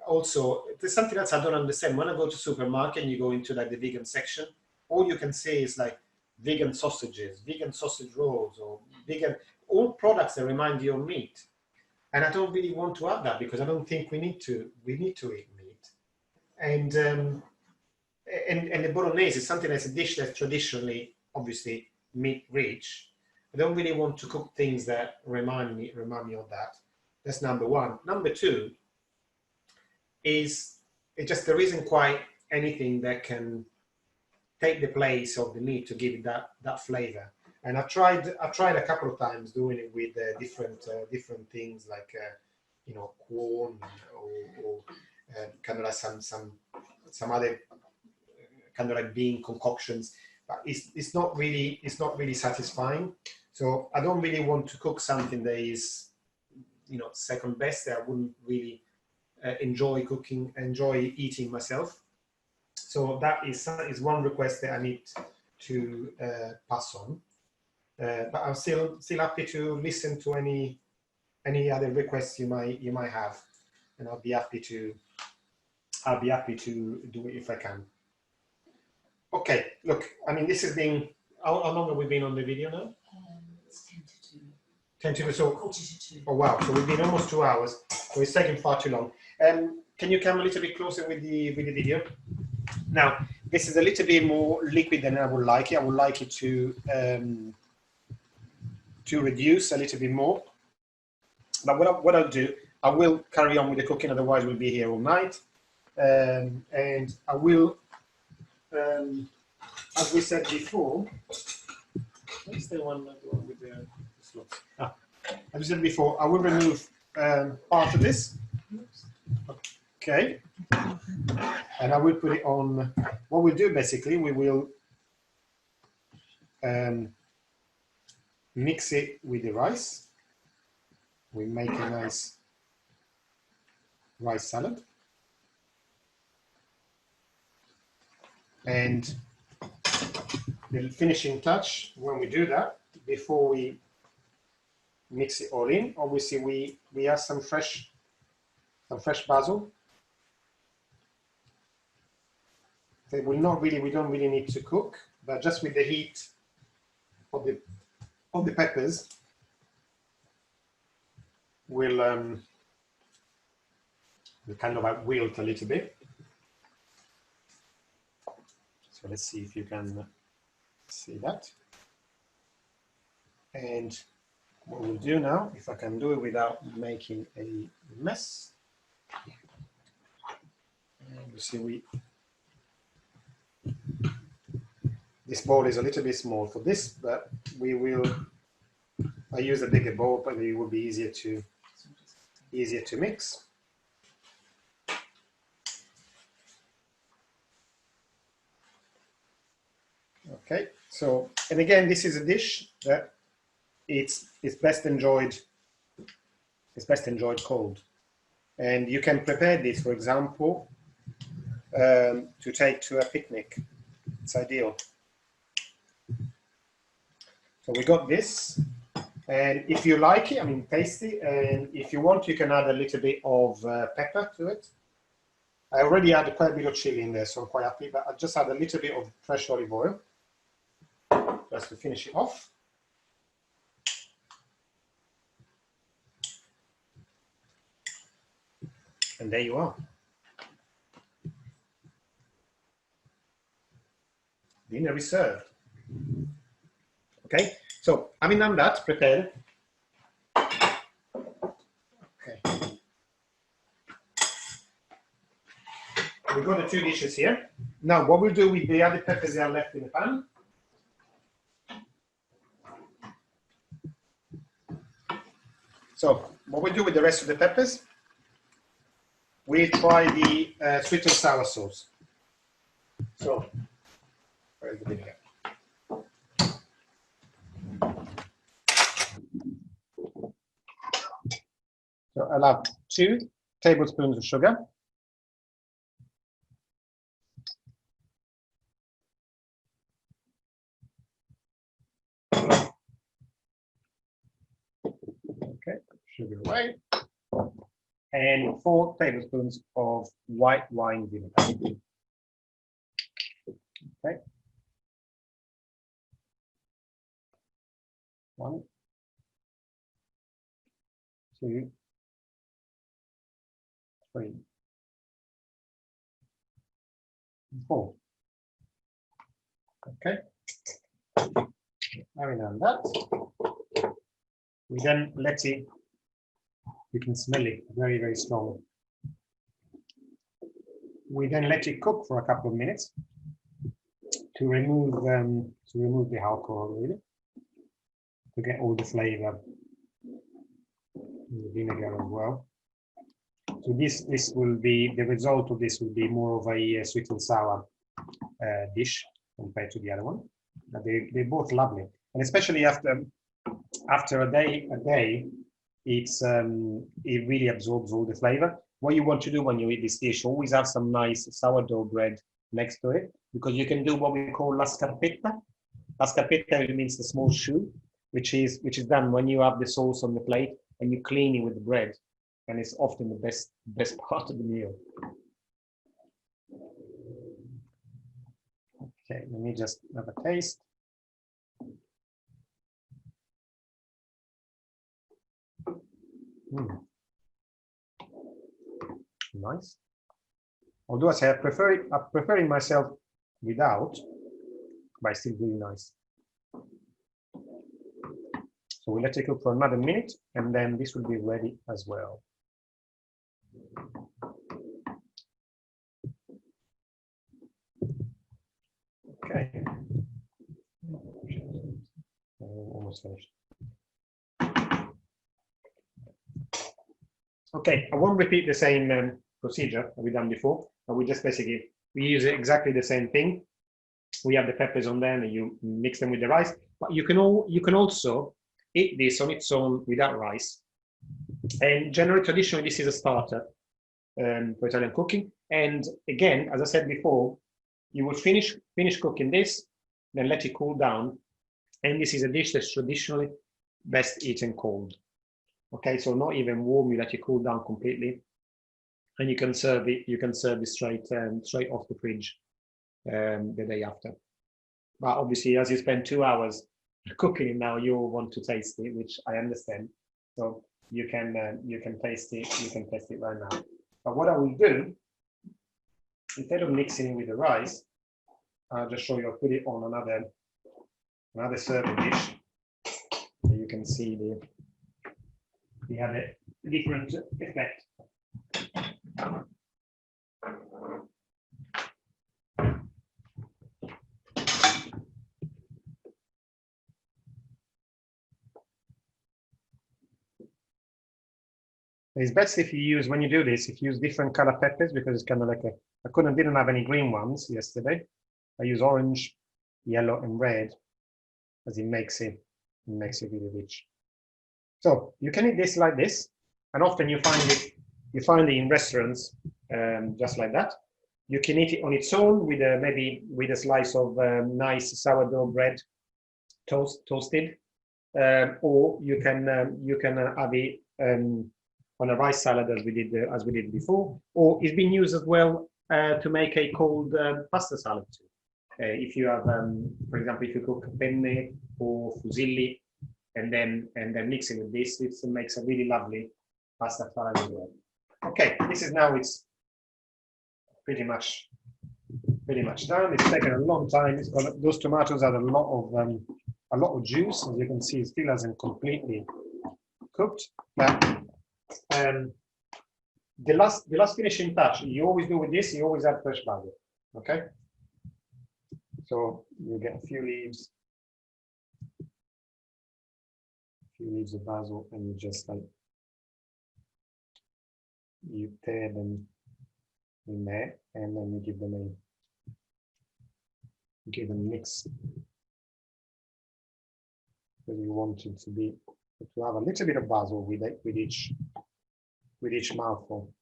Speaker 1: Also, there's something else I don't understand. When I go to supermarket and you go into like the vegan section, all you can see is like vegan sausages, vegan sausage rolls, or vegan, all products that remind you of meat. And I don't really want to have that because I don't think we need to eat meat. And the bolognese is something that's a dish that's traditionally, obviously, meat rich. I don't really want to cook things that remind me of that. That's number one. Number 2 is there isn't quite anything that can take the place of the meat to give it that flavor. And I've tried a couple of times doing it with different things like corn or kind of like some other kind of like bean concoctions, but it's not really satisfying. So I don't really want to cook something that is second best, that I wouldn't really enjoy eating myself. So that is one request that I need to pass on. But I'm still happy to listen to any other requests you might have, and I'll be happy to do it if I can. Okay, look, I mean, this has been, how long have we been on the video now?
Speaker 2: It's 10 to 2.
Speaker 1: 10 to 2. So,
Speaker 2: Quarter to 2.
Speaker 1: Oh wow, so we've been almost 2 hours, so it's taking far too long. Can you come a little bit closer with the video? Now, this is a little bit more liquid than I would like it. I would like it to reduce a little bit more. But what I'll do, I will carry on with the cooking, otherwise we'll be here all night. And I will, as we said before, where's the one with the slots? as I said before, I will remove part of this. Okay. And I will put it on. What we'll do basically, we will mix it with the rice. We make a nice rice salad. And the finishing touch, when we do that, before we mix it all in, obviously we add some fresh basil. They will not really, we don't really need to cook, but just with the heat of the peppers, will kind of wilt a little bit. So let's see if you can see that. And what we'll do now, if I can do it without making a mess, you see this bowl is a little bit small for this, but I use a bigger bowl, but it will be easier to mix. Okay, so, and again, this is a dish that it's best enjoyed cold. And you can prepare this, for example, to take to a picnic. It's ideal. So we got this, and if you like it, I mean, tasty, and if you want, you can add a little bit of pepper to it. I already added quite a bit of chili in there, so I'm quite happy, but I just add a little bit of fresh olive oil, just to finish it off. And there you are. Dinner is served. Okay, so having done that, prepared. Okay. We've got the two dishes here. Now, what we'll do with the other peppers that are left in the pan. So, what we do with the rest of the peppers, we'll try the sweet and sour sauce. So, where is the vinegar? So I'll have 2 tablespoons of sugar. Okay, sugar away. And 4 tablespoons of white wine vinegar. Okay. 1, 2, 3, 4. Okay. Having done that, we then let it. You can smell it, very, very strong. We then let it cook for a couple of minutes to remove the alcohol, really, to get all the flavor, the vinegar as well. So this will be, the result of this will be more of a sweet and sour dish compared to the other one. But they're both lovely, and especially after a day, it really absorbs all the flavor. What you want to do when you eat this dish, always have some nice sourdough bread next to it, because you can do what we call la scarpetta. La scarpetta means the small shoe, which is done when you have the sauce on the plate and you clean it with the bread, and it's often the best part of the meal. Okay, let me just have a taste. Nice. Although I say I'm preferring myself without, but it's still really nice. So we'll let it cook for another minute, and then this will be ready as well. Okay. Almost finished.
Speaker 3: Okay, I won't repeat the same procedure that we've done before, but we just basically, we use exactly the same thing. We have the peppers on there and you mix them with the rice, but you can also eat this on its own without rice. And generally, traditionally, this is a starter for Italian cooking. And again, as I said before, you will finish cooking this, then let it cool down. And this is a dish that's traditionally best eaten cold. Okay, so not even warm, you let it cool down completely. And you can serve it, straight off the fridge the day after. But obviously, as you spend 2 hours cooking it now, you'll want to taste it, which I understand. So you can taste it. You can taste it right now. But what I will do, instead of mixing it with the rice, I'll just show you. I'll put it on another serving dish. So you can see we have a different effect. It's best if you use, when you do this, if you use different color peppers, because it's kind of like didn't have any green ones yesterday. I use orange, yellow, and red, as it makes it really rich. So you can eat this like this, and often you find it in restaurants just like that. You can eat it on its own with maybe with a slice of nice sourdough bread, toasted, or you can have it on a rice salad as we did before, or it's been used as well to make a cold pasta salad too. If you have, for example, if you cook penne or fusilli and then mix it with this, it makes a really lovely pasta salad as well. Okay, this is now, it's pretty much done. It's taken a long time. It's got, those tomatoes had a lot of juice, as you can see. It still hasn't completely cooked. But the last finishing touch you always do with this, you always add fresh basil. Okay, so you get a few leaves of basil, and you just you tear them in there, and then you give them a mix, because you want it to have a little bit of basil with each mouthful.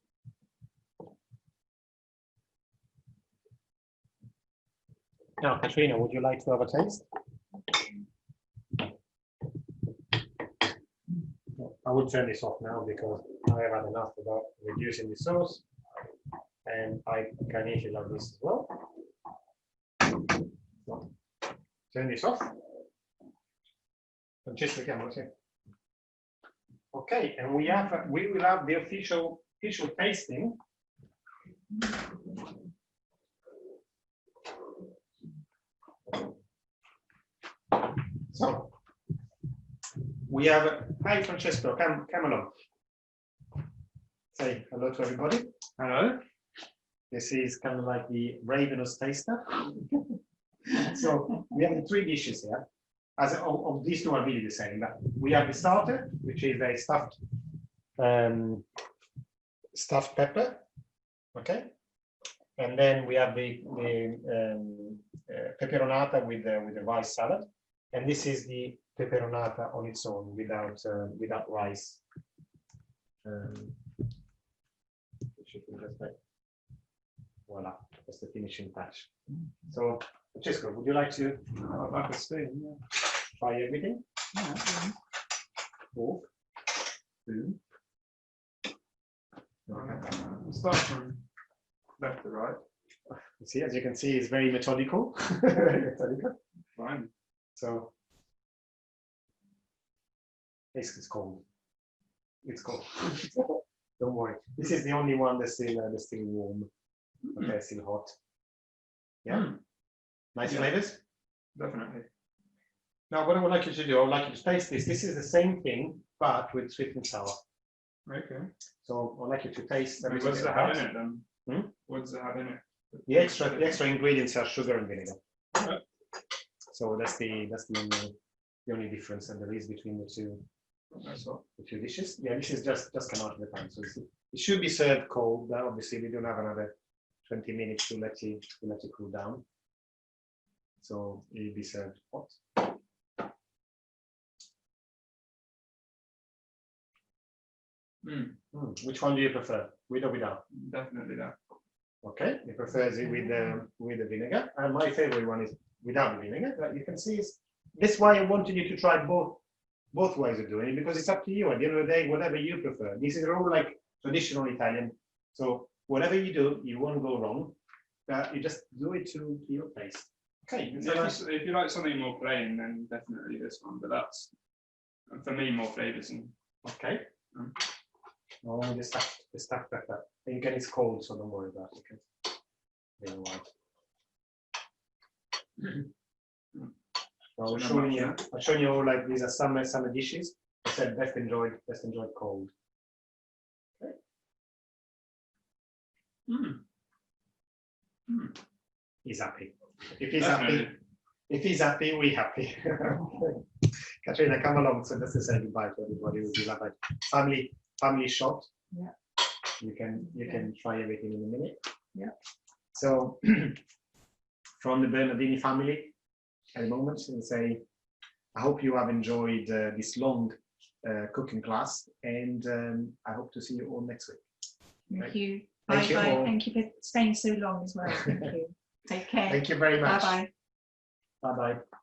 Speaker 3: Now, Katrina, would you like to have a taste? I will turn this off now because I have had enough about reducing the sauce, and I can eat it like this as well. So, turn this off. Francesco, camera, see. Okay, and we will have the official tasting. So we have, hi Francesco, come along. Say hello to everybody. Hello. This is kind of like the ravenous taster. So we have the 3 dishes here. As of these 2 are really the same. But we have the starter, which is a stuffed pepper. Okay, and then we have the peperonata with the rice salad, and this is the peperonata on its own without rice. Voila, that's the finishing touch. So, Francesco, would you like to try everything? Yeah. Fork, spoon.
Speaker 4: Start from left to right.
Speaker 3: See, as you can see, it's very methodical. Very methodical.
Speaker 4: Fine.
Speaker 3: So, it's cold. It's cold. Don't worry. This is the only one that's still warm. Okay, still hot. Yeah. Nice flavors.
Speaker 4: Definitely.
Speaker 3: Now, what I would like you to do, I would like you to taste this. This is the same thing, but with sweet and sour.
Speaker 4: Okay.
Speaker 3: So I'd like you to taste.
Speaker 4: What does it have in it then? What does it have in it?
Speaker 3: The extra ingredients are sugar and vinegar.
Speaker 4: Okay.
Speaker 3: So that's the only difference that there is between the two
Speaker 4: That's all.
Speaker 1: A few dishes. Yeah, this is just come out of the pan, so it should be served cold. But obviously, we don't have another 20 minutes to let it cool down. So it'll be served hot. Which one do you prefer, with or without?
Speaker 4: Definitely that.
Speaker 1: Okay, he prefers it with the vinegar, and my favorite one is without the vinegar. But you can see that's why I wanted you to try both ways of doing it, because it's up to you. At the end of the day, whatever you prefer. This is all like traditional Italian, so whatever you do, you won't go wrong. You just do it to your taste. Okay.
Speaker 4: If you like something more plain, then definitely this one. But that's for me more flavoursome.
Speaker 1: Okay. Oh, the stuff pepper. And again, it's cold, so don't worry about it. Okay. I'll show you all like these are summer dishes. I said best enjoyed cold. Okay. He's happy. If he's happy, we're happy. Katrina, come along. So just to say goodbye to everybody. We'll be like family shot.
Speaker 2: Yeah.
Speaker 1: You can try everything in a minute.
Speaker 2: Yeah.
Speaker 1: So from the Bernardini family at the moment, we'll say I hope you have enjoyed this long cooking class, and I hope to see you all next week.
Speaker 2: Thank you.
Speaker 1: Thank you all.
Speaker 2: Thank you for staying so long as well. Thank you. Take care.
Speaker 1: Thank you very much.
Speaker 2: Bye bye.
Speaker 1: Bye bye.